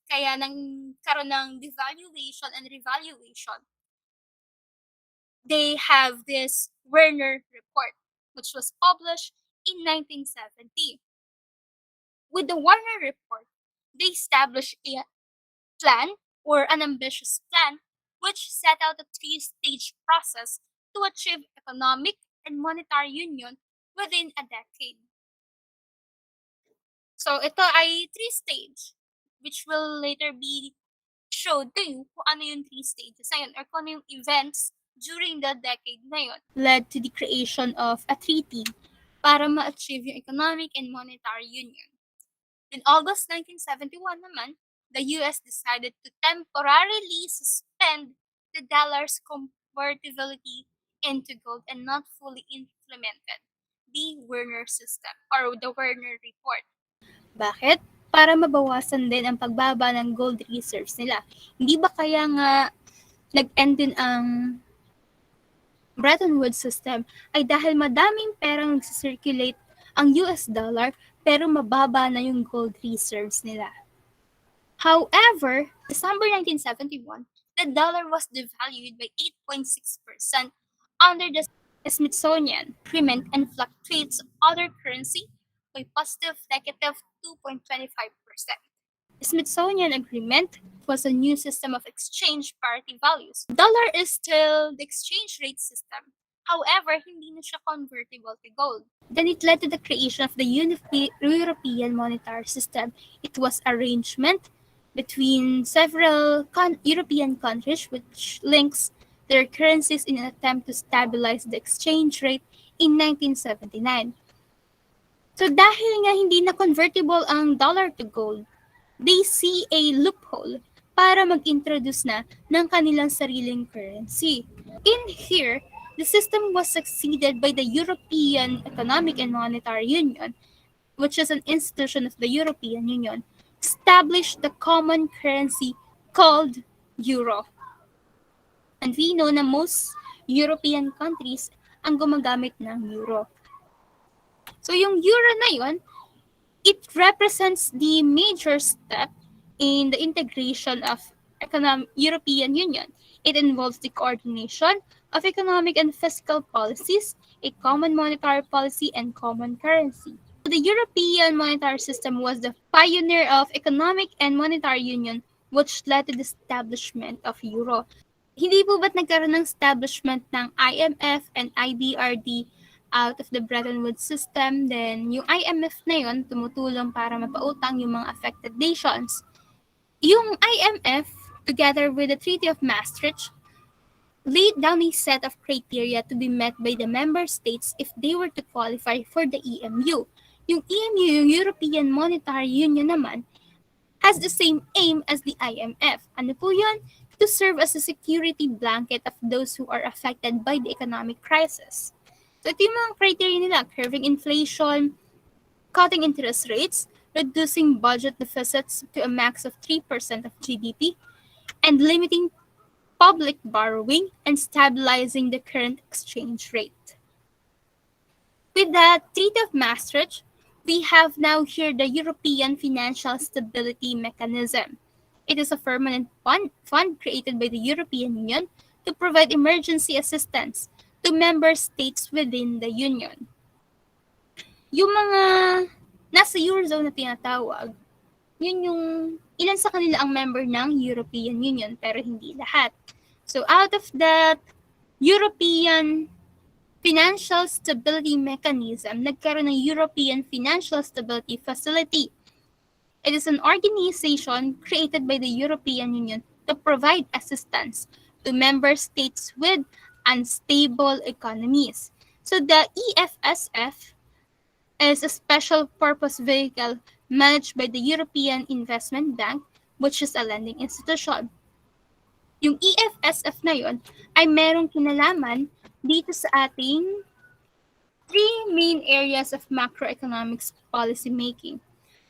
Kaya nagkaroon ng devaluation and revaluation. They have this Werner report, which was published in 1970. With the Werner report, they established a plan or an ambitious plan which set out a three-stage process to achieve economic and monetary union within a decade. So ito ay three-stage which will later be showed to you kung ano yung three stages na yun or kung ano yung events during the decade na yun led to the creation of a treaty para ma-achieve yung economic and monetary union. In August 1971 naman, the US decided to temporarily suspend the dollar's convertibility into gold and not fully implemented the Werner system or the Werner report. Bakit? Para mabawasan din ang pagbaba ng gold reserves nila. Hindi ba kaya nga nag-end din ang Bretton Woods system ay dahil madaming perang nagsisirculate ang US dollar pero mababa na yung gold reserves nila. However, December 1971, the dollar was devalued by 8.6% under the Smithsonian Agreement and fluctuates other currency by positive negative 2.25%. The Smithsonian Agreement was a new system of exchange parity values. Dollar is still the exchange rate system. However, hindi na siya convertible to gold. Then it led to the creation of the European monetary system. It was arrangement between several European countries which links their currencies in an attempt to stabilize the exchange rate in 1979. So dahil nga hindi na convertible ang dollar to gold, they see a loophole para mag-introduce na ng kanilang sariling currency. In here, the system was succeeded by the European Economic and Monetary Union, which is an institution of the European Union, established the common currency called euro. And we know na most European countries ang gumagamit ng euro. So yung euro na yun, it represents the major step in the integration of European Union. It involves the coordination of economic and fiscal policies, a common monetary policy, and common currency. The European monetary system was the pioneer of economic and monetary union, which led to the establishment of euro. Hindi po ba't nagkaroon ng establishment ng IMF and IBRD out of the Bretton Woods system? Then, yung IMF na yun, tumutulong para mapautang yung mga affected nations. Yung IMF, together with the Treaty of Maastricht, laid down a set of criteria to be met by the member states if they were to qualify for the EMU. Yung EMU, yung European Monetary Union naman, has the same aim as the IMF. Ano po yun? To serve as a security blanket of those who are affected by the economic crisis. So ito yung mga criteria nila: curbing inflation, cutting interest rates, reducing budget deficits to a max of 3% of GDP, and limiting public borrowing and stabilizing the current exchange rate. With the Treaty of Maastricht, we have now here the European Financial Stability Mechanism. It is a permanent fund created by the European Union to provide emergency assistance to member states within the Union. Yung mga nasa Eurozone na tinatawag, yun yung ilan sa kanila ang member ng European Union pero hindi lahat. So out of that European Financial Stability Mechanism, nagkaroon ng European Financial Stability Facility. It is an organization created by the European Union to provide assistance to member states with unstable economies. So the EFSF is a special purpose vehicle managed by the European Investment Bank, which is a lending institution. Yung EFSF na yon ay merong kinalaman dito sa ating three main areas of macroeconomics policy making: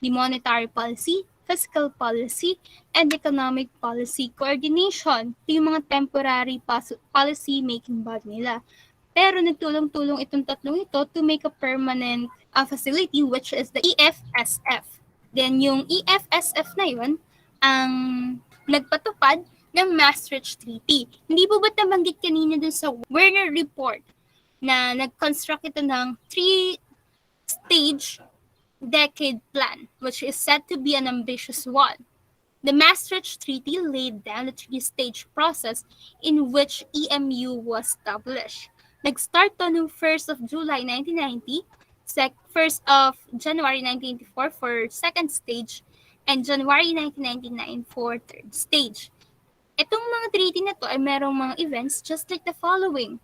the monetary policy, fiscal policy, and economic policy coordination. Ito yung mga temporary policy making body nila. Pero nagtulong-tulong itong tatlong ito to make a permanent facility, which is the EFSF. Then yung EFSF na yun, ang nagpatupad ng Maastricht Treaty. Hindi po ba't nabanggit kanina dun sa Werner Report na nag-construct ito ng three-stage decade plan, which is said to be an ambitious one. The Maastricht Treaty laid down the three-stage process in which EMU was established. Nag-start to noong 1st of July 1990, 1st of January 1994 for second stage, and January 1999 for third stage. Itong mga treaty na to ay merong mga events just like the following.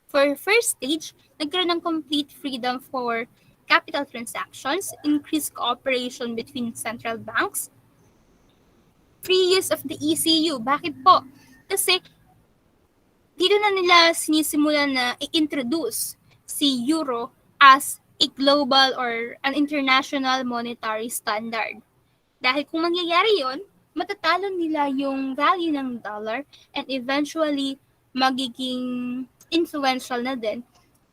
For first stage, nagkaroon ng complete freedom for capital transactions, increased cooperation between central banks, free use of the ECU. Bakit po? Kasi dito na nila sinisimulan na i-introduce si Euro as a global or an international monetary standard. Dahil kung mangyayari yon, matatalo nila yung value ng dollar and eventually magiging influential na din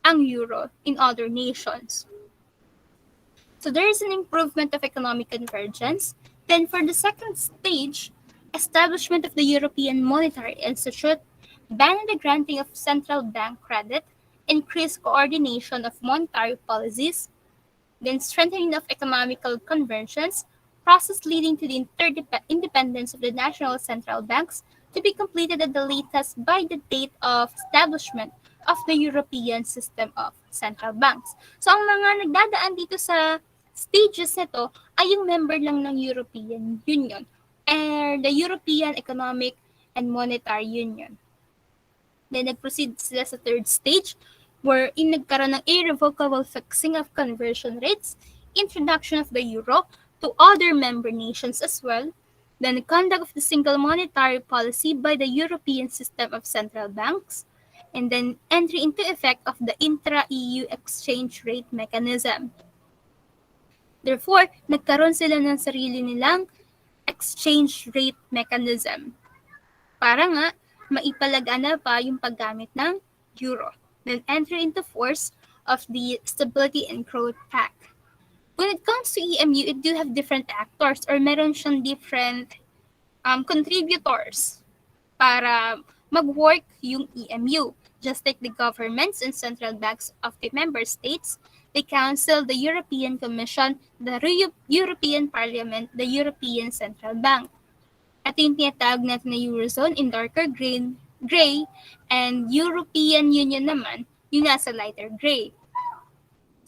ang euro in other nations. So there is an improvement of economic convergence. Then for the second stage, establishment of the European Monetary Institute, ban on the granting of central bank credit, increased coordination of monetary policies, then strengthening of economical convergence, process leading to the independence of the national central banks to be completed at the latest by the date of establishment of the European System of Central Banks. So ang mga nagdadaan dito sa stages nito ay yung member lang ng European Union and the European Economic and Monetary Union. Then nag-proceed sila sa third stage wherein nagkaroon ng irrevocable fixing of conversion rates, introduction of the euro to other member nations as well, then the conduct of the single monetary policy by the European System of Central Banks, and then entry into effect of the intra-EU exchange rate mechanism. Therefore, nagkaroon sila ng sarili nilang exchange rate mechanism para nga maipalagana pa yung paggamit ng euro. Then entry into force of the Stability and Growth Pact. When it comes to EMU, it do have different actors or meron siyang different contributors para mag-work yung EMU. Just like the governments and central banks of the member states, the Council, the European Commission, the European Parliament, the European Central Bank. At yung tinatawag natin na Eurozone in darker gray, and European Union naman, yung nasa lighter gray.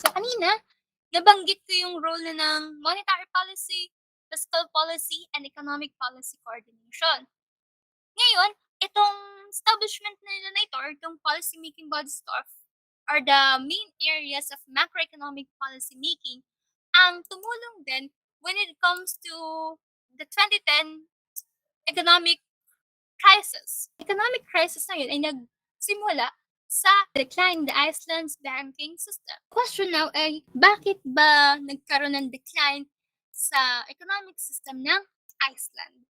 So kanina, nabanggit ko yung role na ng monetary policy, fiscal policy, and economic policy coordination. Ngayon, itong establishment nila na ito or itong policy-making bodies ito are the main areas of macroeconomic policy making ang tumulong din when it comes to the 2010 economic crisis. Economic crisis na yun ay nagsimula sa decline the Iceland's banking system. Question now ay, bakit ba nagkaroon ng decline sa economic system ng Iceland?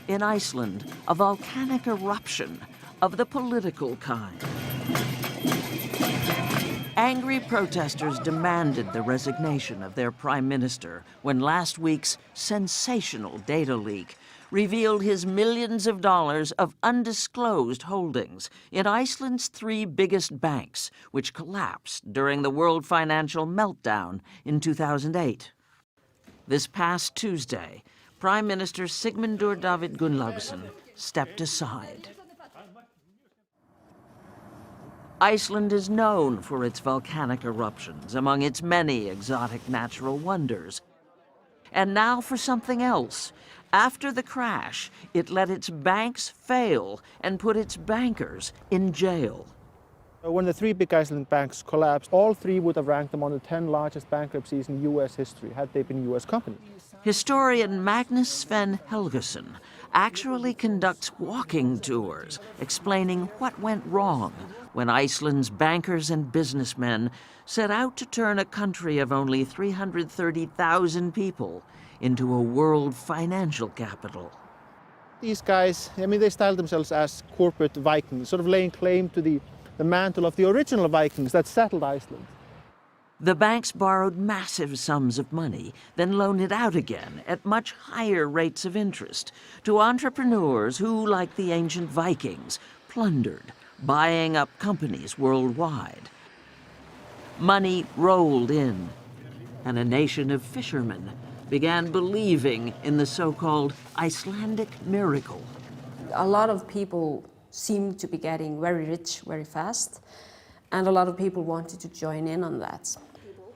In Iceland, a volcanic eruption of the political kind. Angry protesters demanded the resignation of their prime minister when last week's sensational data leak revealed his millions of dollars of undisclosed holdings in Iceland's three biggest banks, which collapsed during the world financial meltdown in 2008. This past Tuesday, Prime Minister Sigmundur David Gunnlaugsson stepped aside. Iceland is known for its volcanic eruptions, among its many exotic natural wonders. And now for something else. After the crash, it let its banks fail and put its bankers in jail. When the three big Icelandic banks collapsed, all three would have ranked among the 10 largest bankruptcies in U.S. history had they been U.S. companies. Historian Magnus Sven Helgason actually conducts walking tours explaining what went wrong when Iceland's bankers and businessmen set out to turn a country of only 330,000 people into a world financial capital. These guys, they styled themselves as corporate Vikings, sort of laying claim to the mantle of the original Vikings that settled Iceland. The banks borrowed massive sums of money, then loaned it out again at much higher rates of interest to entrepreneurs who, like the ancient Vikings, plundered, buying up companies worldwide. Money rolled in, and a nation of fishermen began believing in the so-called Icelandic miracle. A lot of people seemed to be getting very rich very fast, and a lot of people wanted to join in on that.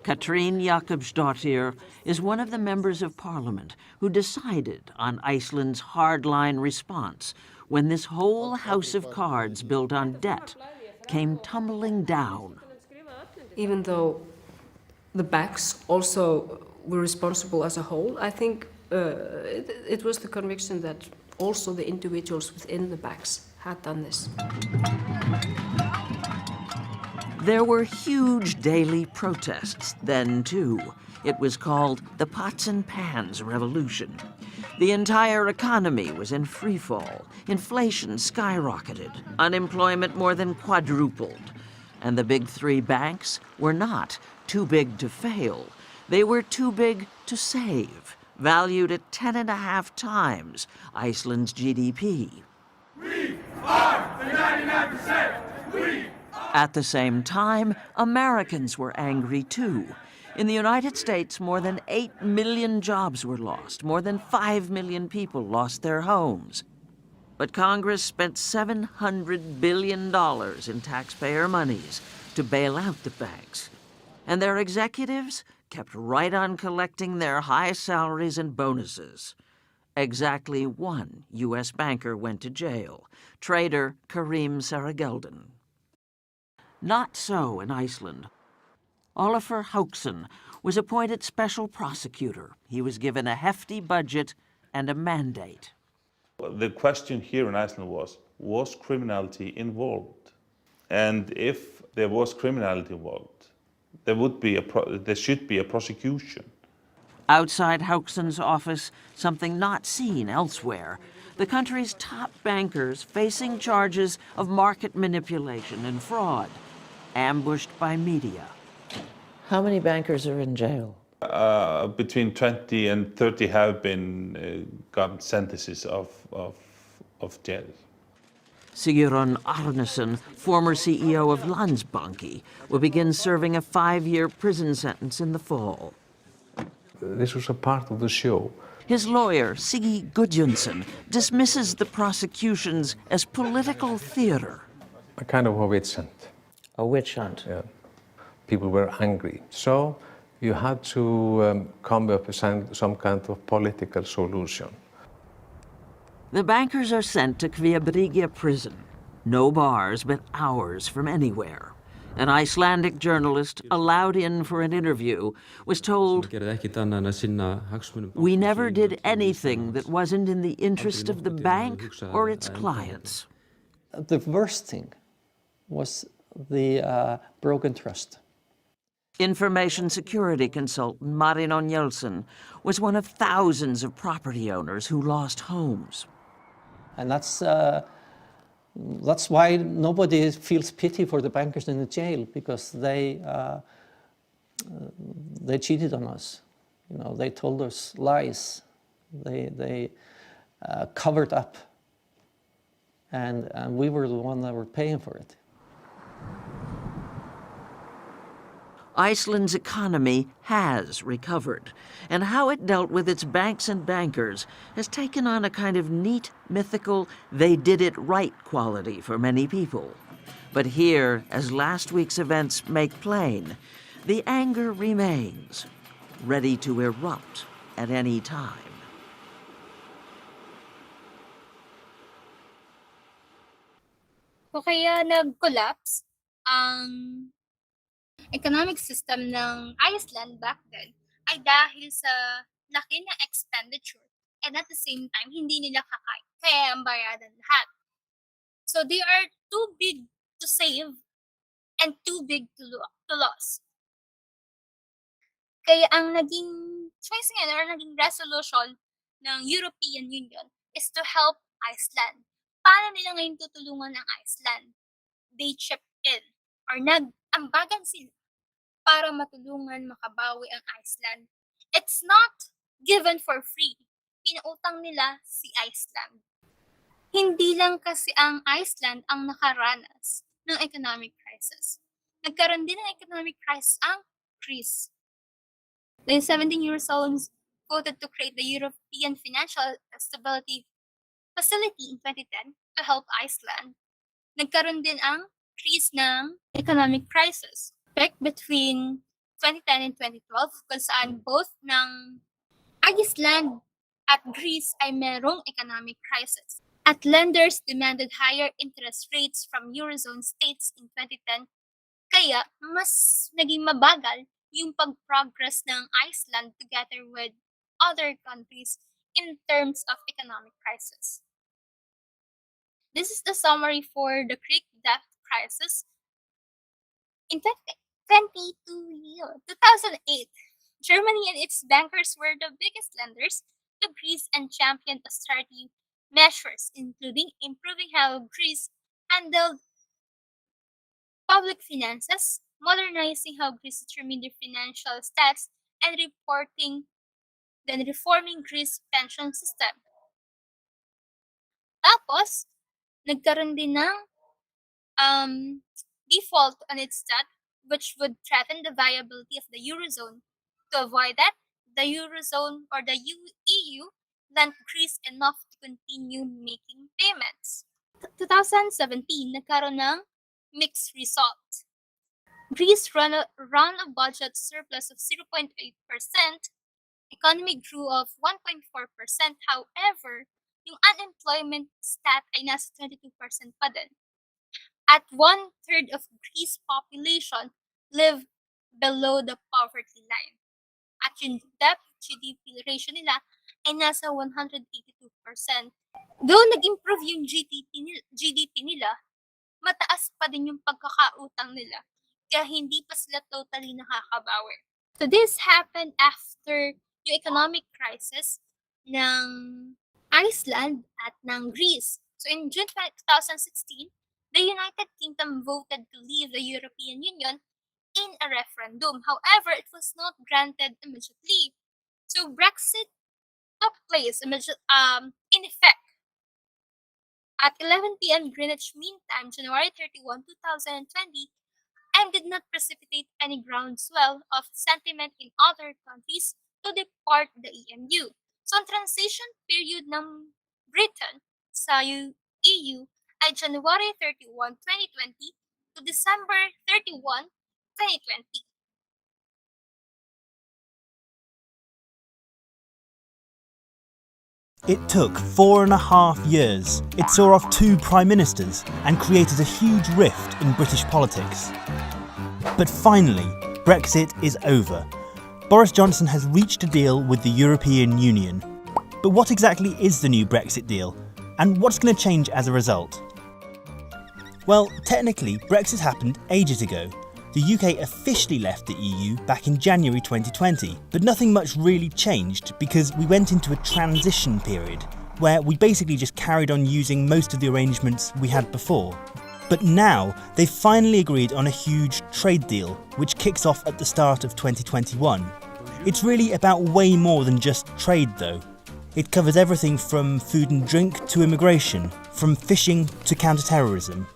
Katrín Jakobsdóttir is one of the members of parliament who decided on Iceland's hardline response when this whole house of cards built on debt came tumbling down. Even though the banks also were responsible as a whole, I think it was the conviction that also the individuals within the banks had done this. There were huge daily protests then, too. It was called the Pots and Pans Revolution. The entire economy was in free fall. Inflation skyrocketed. Unemployment more than quadrupled. And the big three banks were not too big to fail. They were too big to save, valued at 10.5 times Iceland's GDP. We are the 99%! We At the same time, Americans were angry too. In the United States, more than 8 million jobs were lost. More than 5 million people lost their homes. But Congress spent $700 billion in taxpayer monies to bail out the banks. And their executives kept right on collecting their high salaries and bonuses. Exactly one U.S. banker went to jail, trader Karim Saragelden. Not so in Iceland. Olafur Hauksson was appointed special prosecutor. He was given a hefty budget and a mandate. The question here in Iceland was criminality involved? And if there was criminality involved, there should be a prosecution. Outside Hauksson's office, something not seen elsewhere. The country's top bankers facing charges of market manipulation and fraud, ambushed by media. How many bankers are in jail? Between 20 and 30 have been gotten sentences of jail. Sigurðan Arnason, former CEO of Landsbanki, will begin serving a 5-year prison sentence in the fall. This was a part of the show. His lawyer, Siggi Gudjonsson, dismisses the prosecutions as political theater. A kind of a witch hunt. A witch hunt? Yeah. People were angry. So you had to come up with some kind of political solution. The bankers are sent to Kvíabryggja prison. No bars, but hours from anywhere. An Icelandic journalist, allowed in for an interview, was told, "We never did anything that wasn't in the interest of the bank or its clients." The worst thing was the broken trust. Information security consultant Marinó Njelsson was one of thousands of property owners who lost homes. And that's why nobody feels pity for the bankers in the jail, because they cheated on us. You know, they told us lies. They covered up, and we were the one that were paying for it. Iceland's economy has recovered, and how it dealt with its banks and bankers has taken on a kind of neat, mythical, they did it right quality for many people. But here, as last week's events make plain, the anger remains, ready to erupt at any time. So kaya nag-collapse ang economic system ng Iceland back then ay dahil sa laki ng expenditure and at the same time, hindi nila kaya ang bayadan lahat. So they are too big to save and too big to lose. Kaya ang naging choice ngayon or naging resolution ng European Union is to help Iceland. Paano nila ngayon tutulungan ang Iceland? They chip in or nag-ambagan sila para matulungan makabawi ang Iceland. It's not given for free. Pinautang nila si Iceland. Hindi lang kasi ang Iceland ang nakaranas ng economic crisis. Nagkaroon din ng economic crisis ang Greece. The 17 Eurozones voted to create the European Financial Stability Facility in 2010 to help Iceland. Nagkaroon din ang Greece ng economic crisis. Back between 2010 and 2012 kung saan both ng Iceland at Greece ay merong economic crisis. At lenders demanded higher interest rates from Eurozone states in 2010, kaya mas naging mabagal yung pag-progress ng Iceland together with other countries in terms of economic crisis. This is the summary for the Greek debt crisis. In 2008, Germany and its bankers were the biggest lenders to Greece and championed austerity measures, including improving how Greece handled public finances, modernizing how Greece determined their financial stats, and reforming Greece's pension system. Tapos, nagkaroon din ng default on its debt, which would threaten the viability of the Eurozone. To avoid that, the Eurozone or the EU lent Greece enough to continue making payments. 2017, nagkaroon ng mixed result. Greece ran a budget surplus of 0.8%, economy grew of 1.4%, however, yung unemployment stat ay nasa 22% pa din. At 1/3 of Greece's population live below the poverty line. At yung debt-GDP ratio nila ay nasa 182%. Though nag-improve yung GDP nila, mataas pa din yung pagkakautang nila, kaya hindi pa sila totally nakakabawi. So this happened after yung economic crisis ng Iceland at ng Greece. So in June 2016, the United Kingdom voted to leave the European Union in a referendum. However, it was not granted immediately. So Brexit took place in effect at 11 p.m. Greenwich Mean Time, January 31, 2020, and did not precipitate any groundswell of sentiment in other countries to depart the EMU. So ang transition period ng Britain sa EU ay January 31, 2020 to December 31, 2020. It took 4.5 years. It saw off 2 prime ministers and created a huge rift in British politics. But finally, Brexit is over. Boris Johnson has reached a deal with the European Union. But what exactly is the new Brexit deal? And what's going to change as a result? Well, technically, Brexit happened ages ago. The UK officially left the EU back in January 2020, but nothing much really changed because we went into a transition period where we basically just carried on using most of the arrangements we had before. But now, they've finally agreed on a huge trade deal, which kicks off at the start of 2021. It's really about way more than just trade though. It covers everything from food and drink to immigration, from fishing to counter-terrorism.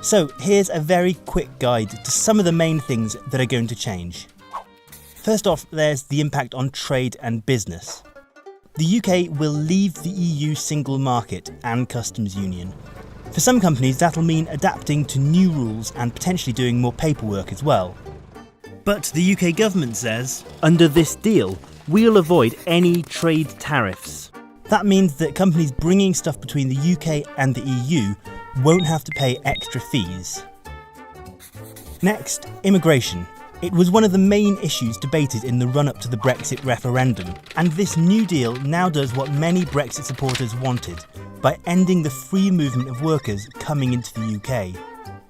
So here's a very quick guide to some of the main things that are going to change. First off, there's the impact on trade and business. The UK will leave the EU single market and customs union. For some companies, that'll mean adapting to new rules and potentially doing more paperwork as well. But the UK government says, under this deal, we'll avoid any trade tariffs. That means that companies bringing stuff between the UK and the EU won't have to pay extra fees. Next, immigration. It was one of the main issues debated in the run-up to the Brexit referendum, and this new deal now does what many Brexit supporters wanted, by ending the free movement of workers coming into the UK.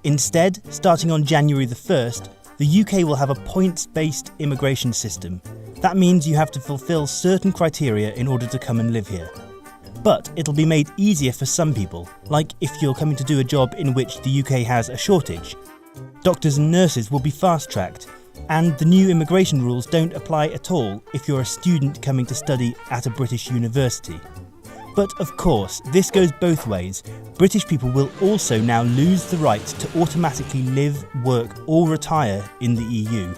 Instead, starting on January the 1st, the UK will have a points-based immigration system. That means you have to fulfil certain criteria in order to come and live here. But it'll be made easier for some people, like if you're coming to do a job in which the UK has a shortage. Doctors and nurses will be fast-tracked, and the new immigration rules don't apply at all if you're a student coming to study at a British university. But of course, this goes both ways. British people will also now lose the right to automatically live, work or retire in the EU.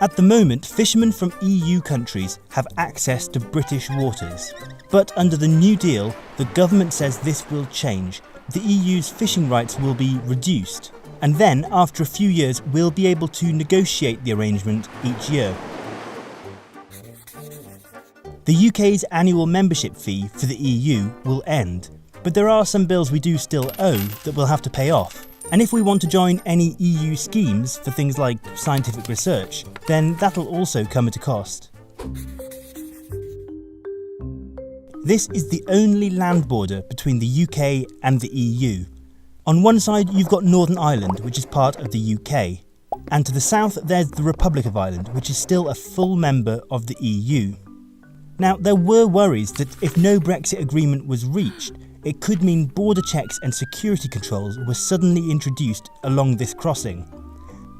At the moment, fishermen from EU countries have access to British waters. But under the new deal, the government says this will change. The EU's fishing rights will be reduced. And then, after a few years, we'll be able to negotiate the arrangement each year. The UK's annual membership fee for the EU will end, but there are some bills we do still owe that we'll have to pay off. And if we want to join any EU schemes for things like scientific research, then that'll also come at a cost. This is the only land border between the UK and the EU. On one side you've got Northern Ireland, which is part of the UK, and to the south there's the Republic of Ireland, which is still a full member of the EU. Now, there were worries that if no Brexit agreement was reached, it could mean border checks and security controls were suddenly introduced along this crossing.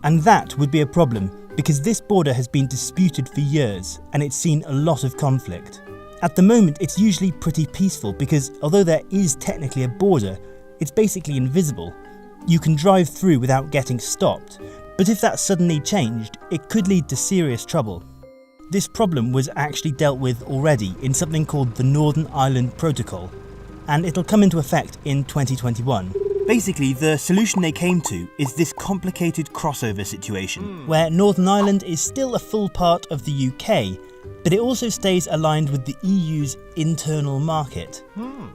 And that would be a problem, because this border has been disputed for years, and it's seen a lot of conflict. At the moment, it's usually pretty peaceful because although there is technically a border, it's basically invisible. You can drive through without getting stopped, but if that suddenly changed, it could lead to serious trouble. This problem was actually dealt with already in something called the Northern Ireland Protocol, and it'll come into effect in 2021. Basically, the solution they came to is this complicated crossover situation, where Northern Ireland is still a full part of the UK, but it also stays aligned with the EU's internal market.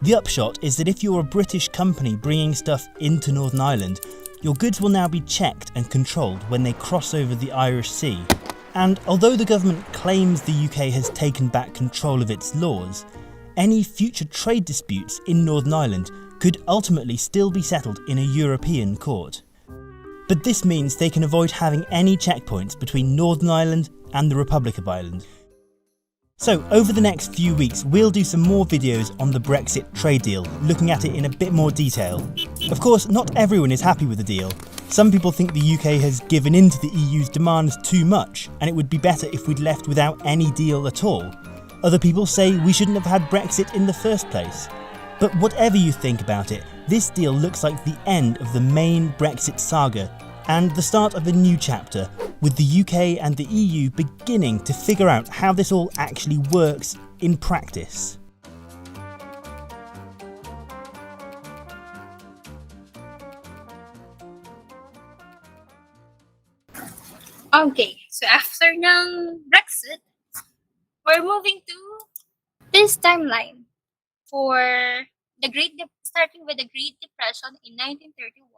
The upshot is that if you're a British company bringing stuff into Northern Ireland, your goods will now be checked and controlled when they cross over the Irish Sea. And although the government claims the UK has taken back control of its laws, any future trade disputes in Northern Ireland could ultimately still be settled in a European court. But this means they can avoid having any checkpoints between Northern Ireland and the Republic of Ireland. So over the next few weeks we'll do some more videos on the Brexit trade deal, looking at it in a bit more detail. Of course, not everyone is happy with the deal. Some people think the UK has given in to the EU's demands too much, and it would be better if we'd left without any deal at all. Other people say we shouldn't have had Brexit in the first place. But whatever you think about it, this deal looks like the end of the main Brexit saga and the start of a new chapter, with the UK and the EU beginning to figure out how this all actually works in practice. Okay, so after ng Brexit, we're moving to this timeline for starting with the Great Depression in 1931.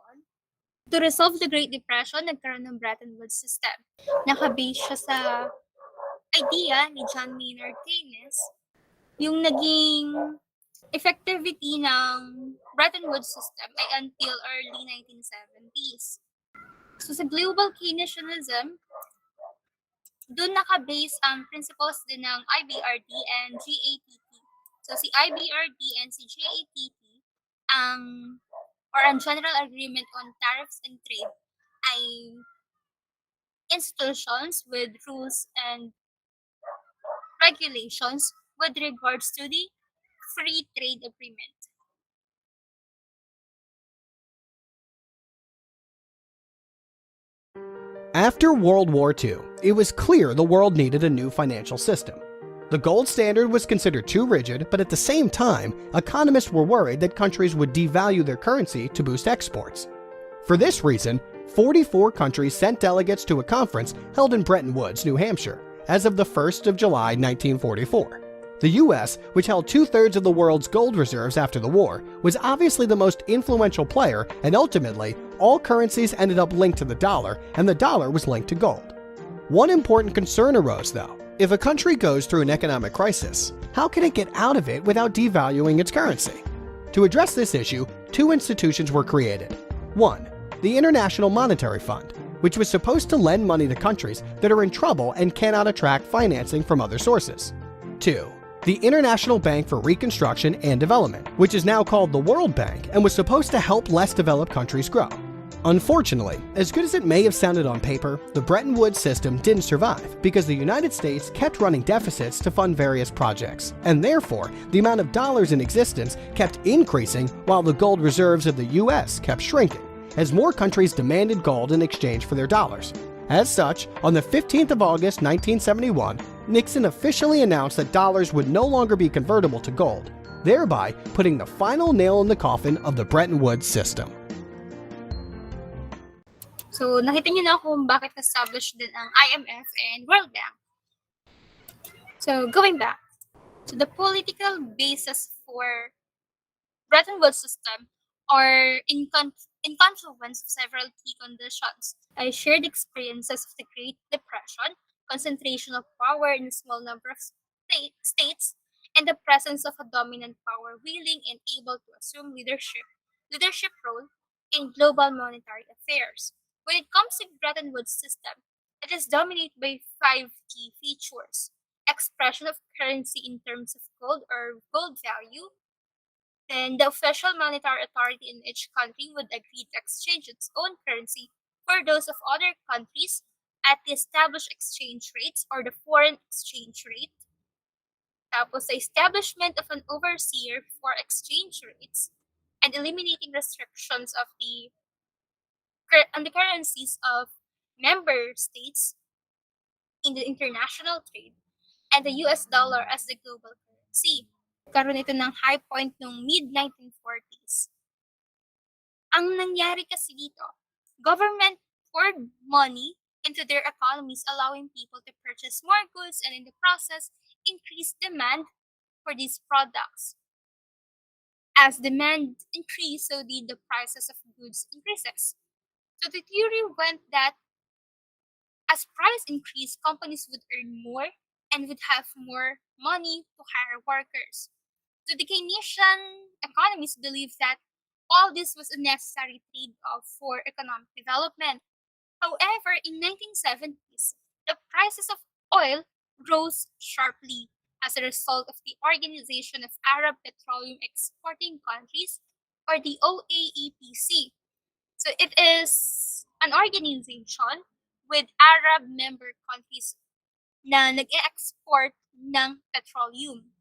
To resolve the Great Depression, nagkaroon ng Bretton Woods system. Nakabase siya sa idea ni John Maynard Keynes, yung naging effectivity ng Bretton Woods system ay until early 1970s. So sa global Keynesianism, doon nakabase ang principles din ng IBRD and GATT. So si IBRD and si GATT, ang General Agreement on Tariffs and Trade, ay institutions with rules and regulations with regards to the free trade agreement. After World War II, it was clear the world needed a new financial system. The gold standard was considered too rigid, but at the same time, economists were worried that countries would devalue their currency to boost exports. For this reason, 44 countries sent delegates to a conference held in Bretton Woods, New Hampshire, as of the 1st of July 1944. The US, which held 2/3 of the world's gold reserves after the war, was obviously the most influential player, and ultimately, all currencies ended up linked to the dollar, and the dollar was linked to gold. One important concern arose, though. If a country goes through an economic crisis, how can it get out of it without devaluing its currency? To address this issue, two institutions were created. One, the International Monetary Fund, which was supposed to lend money to countries that are in trouble and cannot attract financing from other sources. Two, the International Bank for Reconstruction and Development, which is now called the World Bank and was supposed to help less developed countries grow. Unfortunately, as good as it may have sounded on paper, the Bretton Woods system didn't survive because the United States kept running deficits to fund various projects, and therefore, the amount of dollars in existence kept increasing while the gold reserves of the US kept shrinking, as more countries demanded gold in exchange for their dollars. As such, on the 15th of August 1971, Nixon officially announced that dollars would no longer be convertible to gold, thereby putting the final nail in the coffin of the Bretton Woods system. So, nakita niyo na kung bakit na-establish din ang IMF and World Bank. So, going back to the political basis for Bretton Woods system are in confluence of several key conditions. I shared experiences of the Great Depression, concentration of power in a small number of states, and the presence of a dominant power willing and able to assume leadership role in global monetary affairs. When it comes to Bretton Woods system, it is dominated by 5 key features: expression of currency in terms of gold or gold value. Then the official monetary authority in each country would agree to exchange its own currency for those of other countries at the established exchange rates or the foreign exchange rate. Tapos the establishment of an overseer for exchange rates and eliminating restrictions of on the currencies of member states in the international trade, and the US dollar as the global currency. Karoon ito ng high point noong mid-1940s. Ang nangyari kasi dito, government poured money into their economies, allowing people to purchase more goods and in the process, increase demand for these products. As demand increased, so did the prices of goods increases. So the theory went that as price increased, companies would earn more and would have more money to hire workers. So the Keynesian economists believed that all this was a necessary trade-off for economic development. However, in 1970s, the prices of oil rose sharply as a result of the Organization of Arab Petroleum Exporting Countries, or the OAEPC. So it is an organization with Arab member countries na nag-export ng petroleum.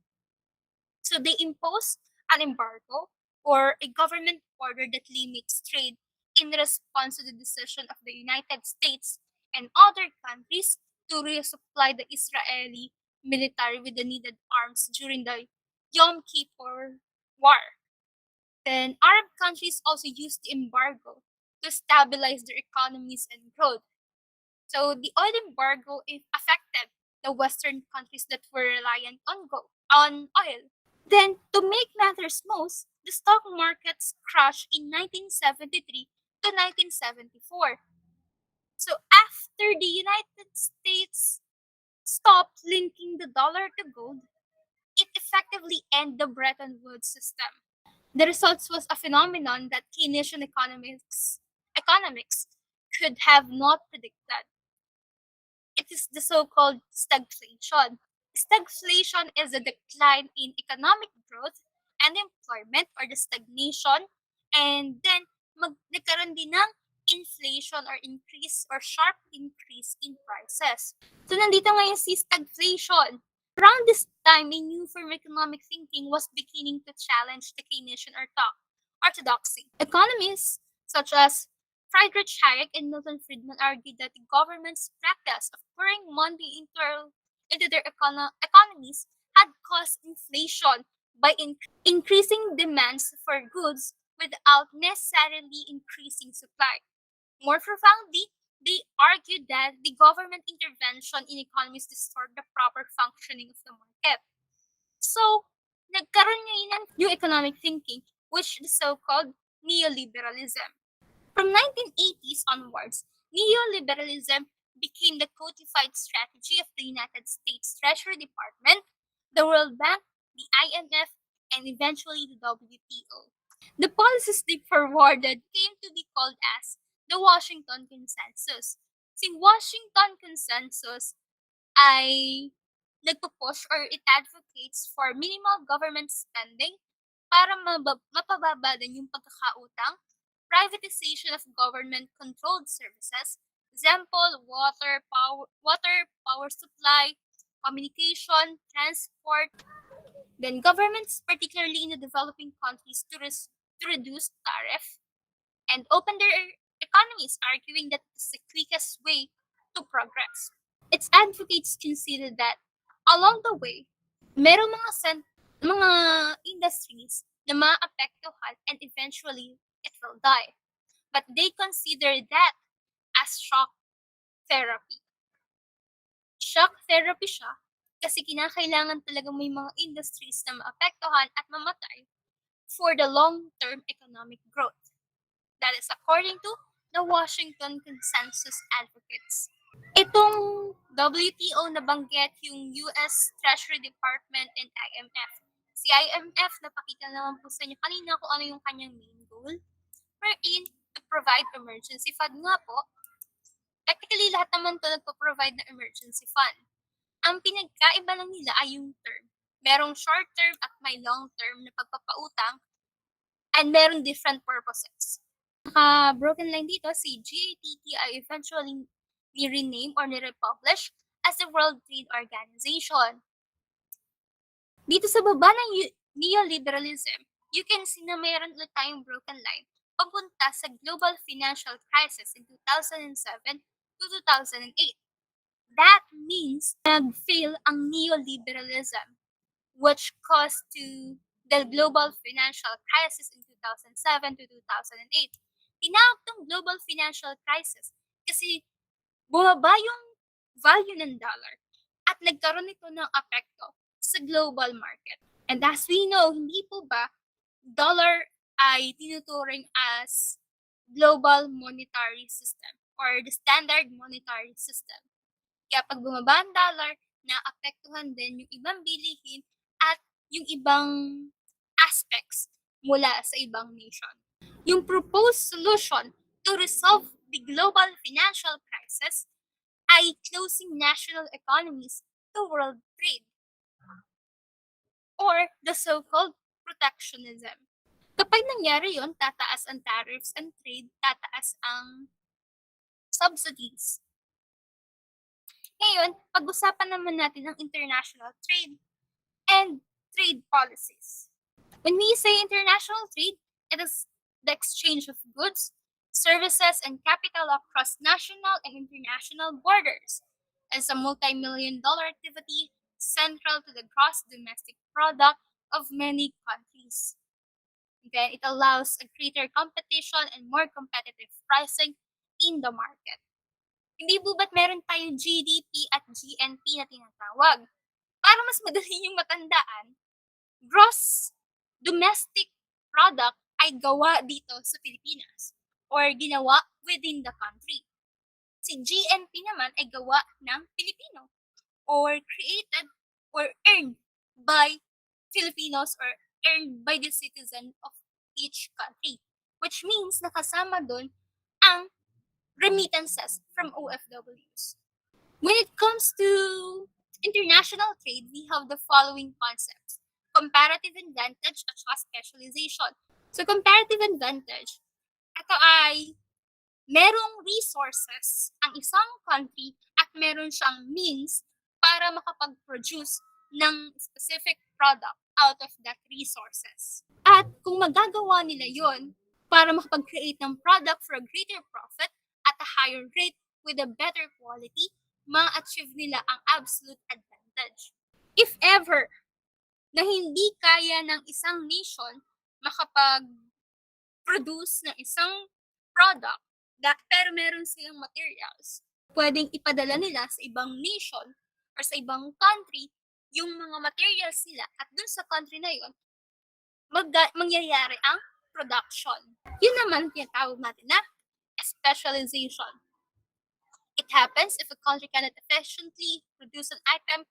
So they imposed an embargo or a government order that limits trade in response to the decision of the United States and other countries to resupply the Israeli military with the needed arms during the Yom Kippur War. Then Arab countries also used the embargo to stabilize their economies and growth. So the oil embargo affected the Western countries that were reliant on oil. Then, to make matters most, the stock markets crashed in 1973 to 1974. So after the United States stopped linking the dollar to gold, it effectively ended the Bretton Woods system. The results was a phenomenon that Keynesian economics could have not predicted. It is the so-called stagflation. Stagflation is a decline in economic growth and employment, or the stagnation, and then nagkaroon din ng inflation or increase or sharp increase in prices. So nandito ngayon si stagflation. Around this time, a new form of economic thinking was beginning to challenge the Keynesian orthodoxy. Economists such as Friedrich Hayek and Milton Friedman argued that the government's practice of pouring money into their economies had caused inflation by increasing demands for goods without necessarily increasing supply. More profoundly, they argued that the government intervention in economies distort the proper functioning of the market. So, nagkaroon ngayon ng new economic thinking, which is so-called neoliberalism. From 1980s onwards, neoliberalism became the codified strategy of the United States Treasury Department, the World Bank, the IMF, and eventually the WTO. The policies they forwarded came to be called as the Washington Consensus. Si Washington Consensus ay nagpo-push or it advocates for minimal government spending para mapababa din yung pagkakautang, privatization of government-controlled services, example, power supply, communication, transport. Then governments, particularly in the developing countries, to reduce tariff and open their economies, arguing that it's the quickest way to progress. Its advocates consider that along the way, merong mga industries na maapektuhan and eventually it will die. But they consider that as shock therapy. Shock therapy siya kasi kinakailangan talaga may mga industries na maapektuhan at mamatay for the long-term economic growth. That is according to the Washington Consensus advocates. Itong WTO nabanggit yung US Treasury Department and IMF. Si IMF, napakita naman po sa inyo kanina kung ano yung kanyang main goal. Wherein, to provide emergency fund nga po. Technically, lahat naman to nagpo-provide ng emergency fund. Ang pinagkaiba lang nila ay yung term. Merong short term at may long term na pagpapautang and merong different purposes. Naka-broken line dito, si GATT ay eventually ni-rename or ni-republish as the World Trade Organization. Dito sa baba ng neoliberalism, you can see na mayroon ulit tayong broken line papunta sa global financial crisis in 2007 to 2008. That means nag-fail ang neoliberalism, which caused to the global financial crisis in 2007 to 2008. Tinawag tong global financial crisis kasi bumaba yung value ng dollar at nagkaroon ito ng apekto sa global market. And as we know, hindi po ba dollar ay tinuturing as global monetary system or the standard monetary system. Kaya pag bumaba ang dollar, naapektuhan din yung ibang bilihin at yung ibang aspects mula sa ibang nation. Yung proposed solution to resolve the global financial crisis ay closing national economies to world trade or the so-called protectionism. Kapag nangyari yon, tataas ang tariffs and trade, tataas ang subsidies. Ngayon, pag-usapan naman natin ang international trade and trade policies. When we say international trade, it is the exchange of goods, services, and capital across national and international borders. As a multi-million-dollar activity central to the gross domestic product of many countries. Then, it allows a greater competition and more competitive pricing in the market. Hindi po ba't meron tayong GDP at GNP na tinatawag? Para mas madali yung matandaan, gross domestic product ay gawa dito sa Pilipinas or ginawa within the country. Si GNP naman ay gawa ng Pilipino or created or earned by Filipinos or earned by the citizen of each country. Which means nakasama doon ang remittances from OFWs. When it comes to international trade, we have the following concepts. Comparative advantage at specialization. So comparative advantage, ito ay merong resources ang isang country at meron siyang means para makapag-produce ng specific product out of that resources. At kung magagawa nila yon, para makapag-create ng product for a greater profit at a higher rate with a better quality, ma-achieve nila ang absolute advantage. If ever na hindi kaya ng isang nation makapag-produce ng isang product pero meron silang materials, pwedeng ipadala nila sa ibang nation or sa ibang country yung mga materials nila at dun sa country na yun, mangyayari ang production. Yun naman tinatawag natin na specialization. It happens if a country cannot efficiently produce an item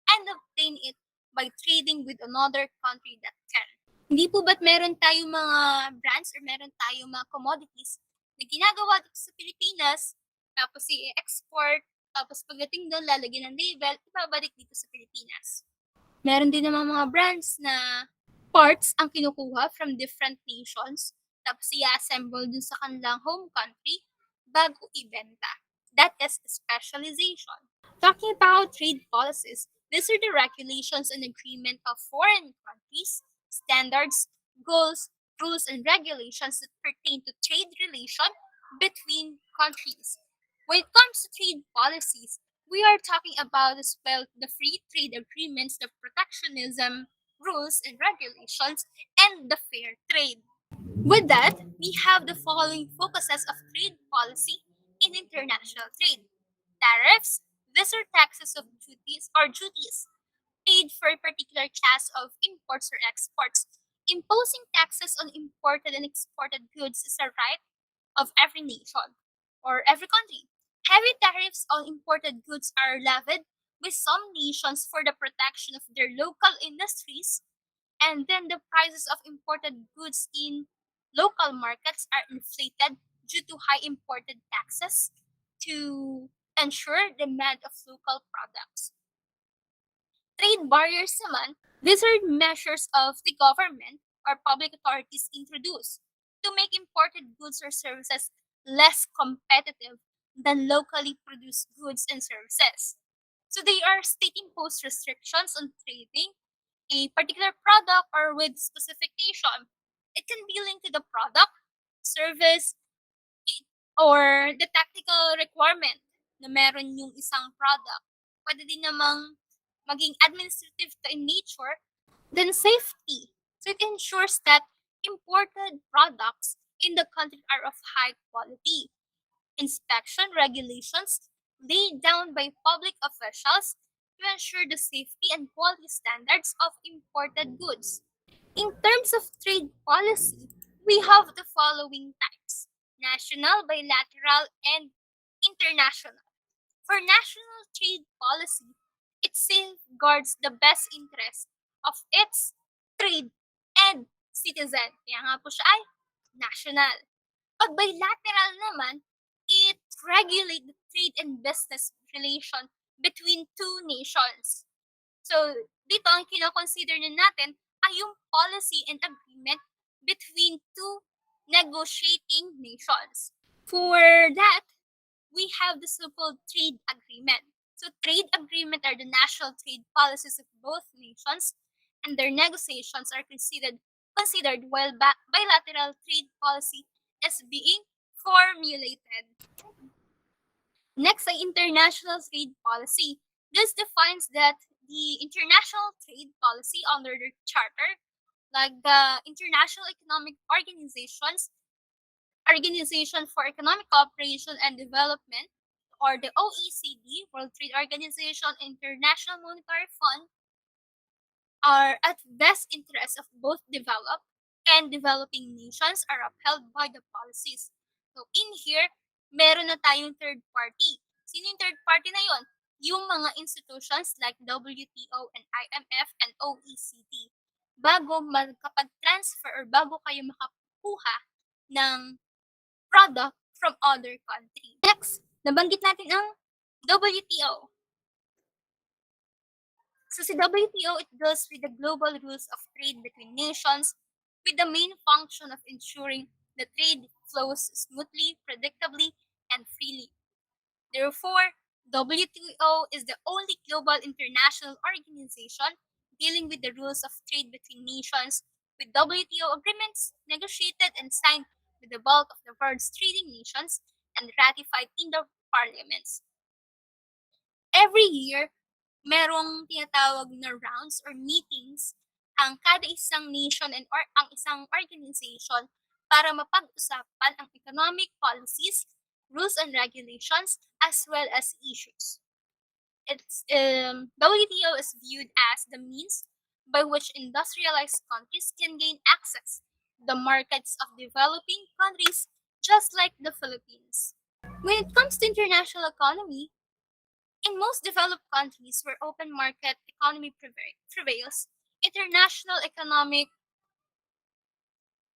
and obtain it by trading with another country that can. Hindi po ba't meron tayong mga brands or meron tayong mga commodities na ginagawa dito sa Pilipinas, tapos i-export, tapos pagdating doon, lalagyan ng label, ibabalik dito sa Pilipinas. Meron din namang mga brands na parts ang kinukuha from different nations, tapos i-assemble dun sa kanilang home country bago ibenta. That is specialization. Talking about trade policies, these are the regulations and agreement of foreign countries, standards, goals, rules, and regulations that pertain to trade relation between countries. When it comes to trade policies, we are talking about as well the free trade agreements, the protectionism, rules and regulations, and the fair trade. With that, we have the following focuses of trade policy in international trade. Tariffs, these are taxes of duties paid for a particular class of imports or exports. Imposing taxes on imported and exported goods is a right of every nation or every country. Heavy tariffs on imported goods are levied by some nations for the protection of their local industries, and then the prices of imported goods in local markets are inflated due to high imported taxes to ensure demand of local products. Trade barriers naman, these are measures of the government or public authorities introduce to make imported goods or services less competitive than locally produced goods and services. So they are state-imposed restrictions on trading a particular product or with specification. It can be linked to the product, service, or the technical requirement na meron yung isang product. Pwede din namang maging administrative to in nature, then safety. So it ensures that imported products in the country are of high quality. Inspection regulations laid down by public officials to ensure the safety and quality standards of imported goods. In terms of trade policy, we have the following types: national, bilateral, and international. For national trade policy, it safeguards the best interest of its trade and citizen. Kaya nga po siya ay national. Pag bilateral naman, it regulates the trade and business relation between two nations. So, dito ang kinoconsider na natin ay yung policy and agreement between two negotiating nations. For that, we have the so-called trade agreement. So trade agreement are the national trade policies of both nations, and their negotiations are considered while bilateral trade policy is being formulated. Next ay international trade policy. This defines that the international trade policy under the charter, like the International Economic Organization for Economic Cooperation and Development, or the OECD, World Trade Organization, International Monetary Fund, are at best interest of both developed and developing nations are upheld by the policies. So in here, meron na tayong third party. Sino yung third party na yon? Yung mga institutions like WTO and IMF and OECD. Bago magkapag-transfer or bago kayo makakuha ng product from other country. Next, nabanggit natin ang WTO. So si WTO, it deals with the global rules of trade between nations with the main function of ensuring the trade flows smoothly, predictably, and freely. Therefore, WTO is the only global international organization dealing with the rules of trade between nations, with WTO agreements negotiated and signed with the bulk of the world's trading nations and ratified in the parliaments. Every year, merong tinatawag na rounds or meetings ang kada isang nation and or ang isang organization para mapag-usapan ang economic policies, rules and regulations, as well as issues. WTO is viewed as the means by which industrialized countries can gain access to the markets of developing countries just like the Philippines. When it comes to international economy, in most developed countries where open market economy prevails, international economic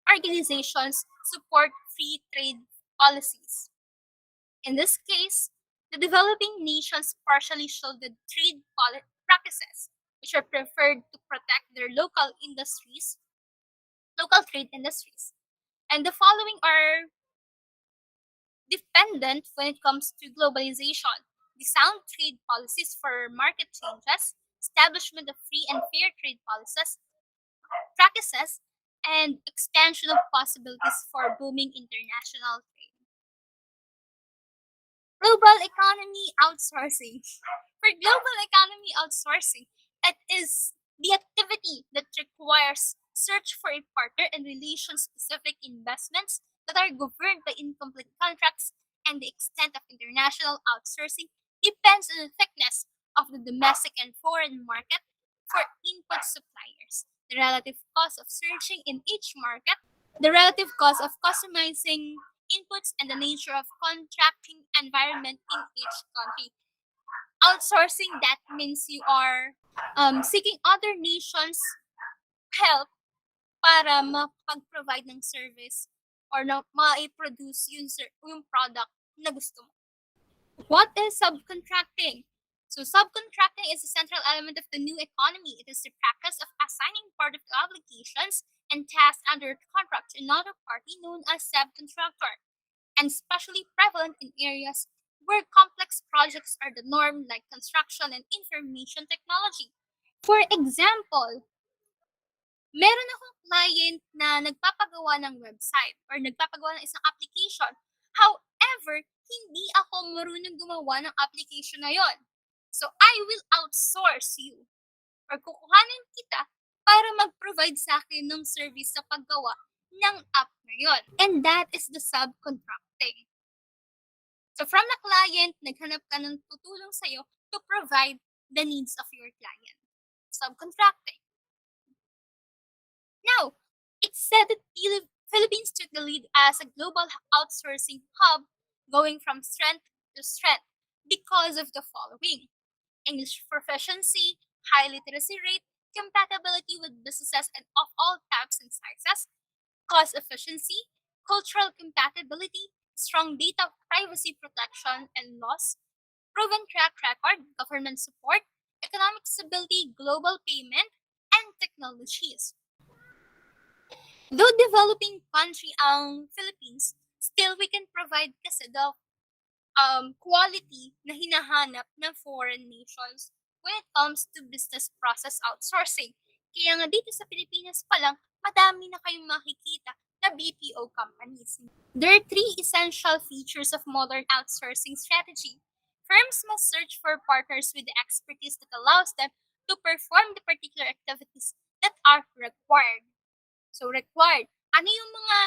organizations support free trade policies. In this case, the developing nations partially shielded practices, which are preferred to protect their local trade industries. And the following are dependent when it comes to globalization: the sound trade policies for market changes, establishment of free and fair trade practices, and expansion of possibilities for booming international trade. Global economy outsourcing. For global economy outsourcing, it is the activity that requires search for a partner and relation-specific investments that are governed by incomplete contracts, and the extent of international outsourcing depends on the thickness of the domestic and foreign market for input suppliers, the relative cost of searching in each market, the relative cost of customizing inputs, and the nature of contracting environment in each country. Outsourcing, that means you are seeking other nations' help para makapag-provide ng service or na ma-produce yung product na gusto mo. What is subcontracting? So subcontracting is a central element of the new economy. It is the practice of assigning part of the obligations and tasks under a contract to another party known as subcontractor, and especially prevalent in areas where complex projects are the norm, like construction and information technology. For example, meron akong client na nagpapagawa ng website or nagpapagawa ng isang application. However, hindi ako marunong gumawa ng application na yon. So, I will outsource you or kukuhanin kita para mag-provide sa akin ng service sa paggawa ng app na yon. And that is the subcontracting. So, from the client, naghanap ka ng tutulong sa'yo to provide the needs of your client. Subcontracting. Now, it's said that the Philippines took the lead as a global outsourcing hub, going from strength to strength because of the following: English proficiency, high literacy rate, compatibility with businesses and of all types and sizes, cost efficiency, cultural compatibility, strong data privacy protection and laws, proven track record, government support, economic stability, global payment, and technologies. Though developing country ang Philippines, still we can provide kasi the quality na hinahanap ng foreign nations when it comes to business process outsourcing. Kaya nga dito sa Pilipinas pa lang, madami na kayong makikita na BPO companies. There are 3 essential features of modern outsourcing strategy. Firms must search for partners with the expertise that allows them to perform the particular activities that are required. So, required. Ano yung mga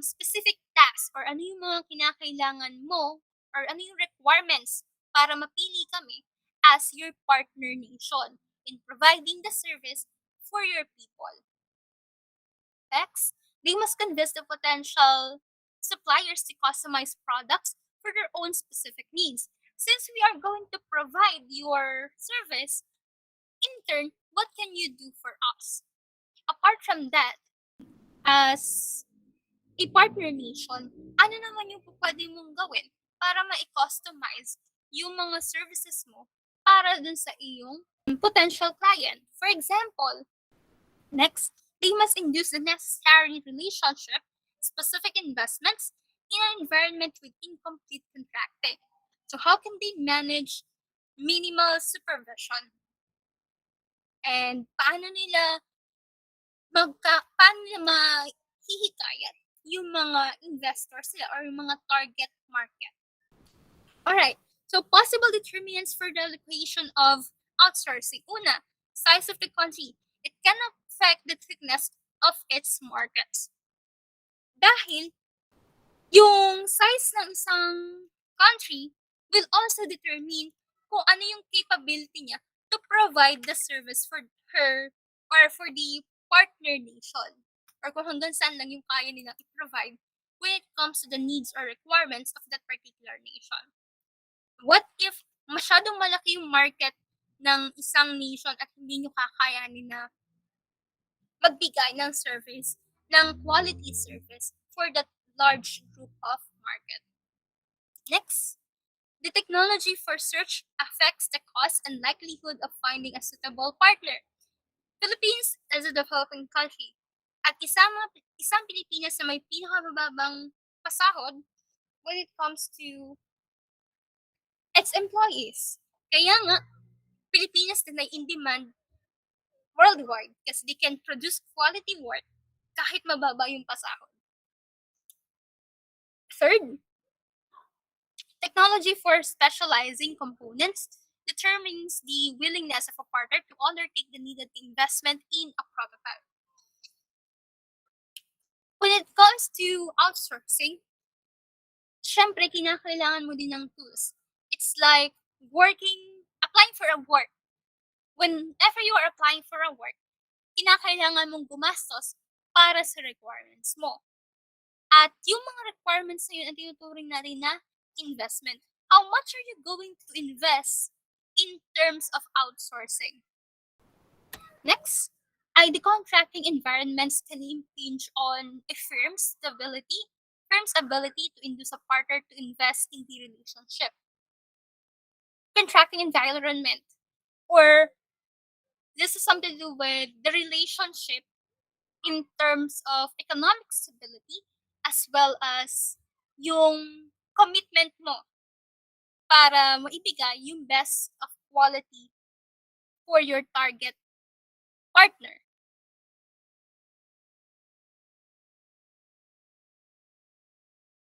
specific tasks or ano yung mga kinakailangan mo or ano yung requirements para mapili kami as your partner nation in providing the service for your people. Next, they must convince the potential suppliers to customize products for their own specific needs. Since we are going to provide your service, in turn, what can you do for us? Apart from that, as a partner nation, ano naman yung pwede mong gawin para ma-customize yung mga services mo para dun sa iyong potential client? For example, next, they must induce the necessary relationship, specific investments in an environment with incomplete contracting. So how can they manage minimal supervision? And paano nila mahihikayat yung mga investors nila or yung mga target market. Alright, so possible determinants for the allocation of outsourcing. Una, size of the country. It can affect the thickness of its markets. Dahil yung size ng isang country will also determine kung ano yung capability niya to provide the service for her or for the partner nation or kung hanggang saan lang yung kaya nilang i-provide when it comes to the needs or requirements of that particular nation. What if masyadong malaki yung market ng isang nation at hindi nyo kakayanin na magbigay ng service, ng quality service for that large group of market? Next, the technology for search affects the cost and likelihood of finding a suitable partner. Philippines is a developing country at isang Pilipinas na may pinakamababang pasahod when it comes to its employees. Kaya nga, Pilipinas din ay in demand worldwide kasi they can produce quality work kahit mababa yung pasahod. Third, technology for specializing components determines the willingness of a partner to undertake the needed investment in a prototype. When it comes to outsourcing, syempre kinakailangan mo din ng tools. It's like applying for a work. Whenever you are applying for a work, kinakailangan mong gumastos para sa requirements mo. At yung mga requirements na yun ang tinuturing natin na investment. How much are you going to invest in terms of outsourcing? Next, the contracting environments can impinge on a firm's ability to induce a partner to invest in the relationship. Contracting environment, or this is something to do with the relationship in terms of economic stability as well as yung commitment mo para maibigay yung best of quality for your target partner.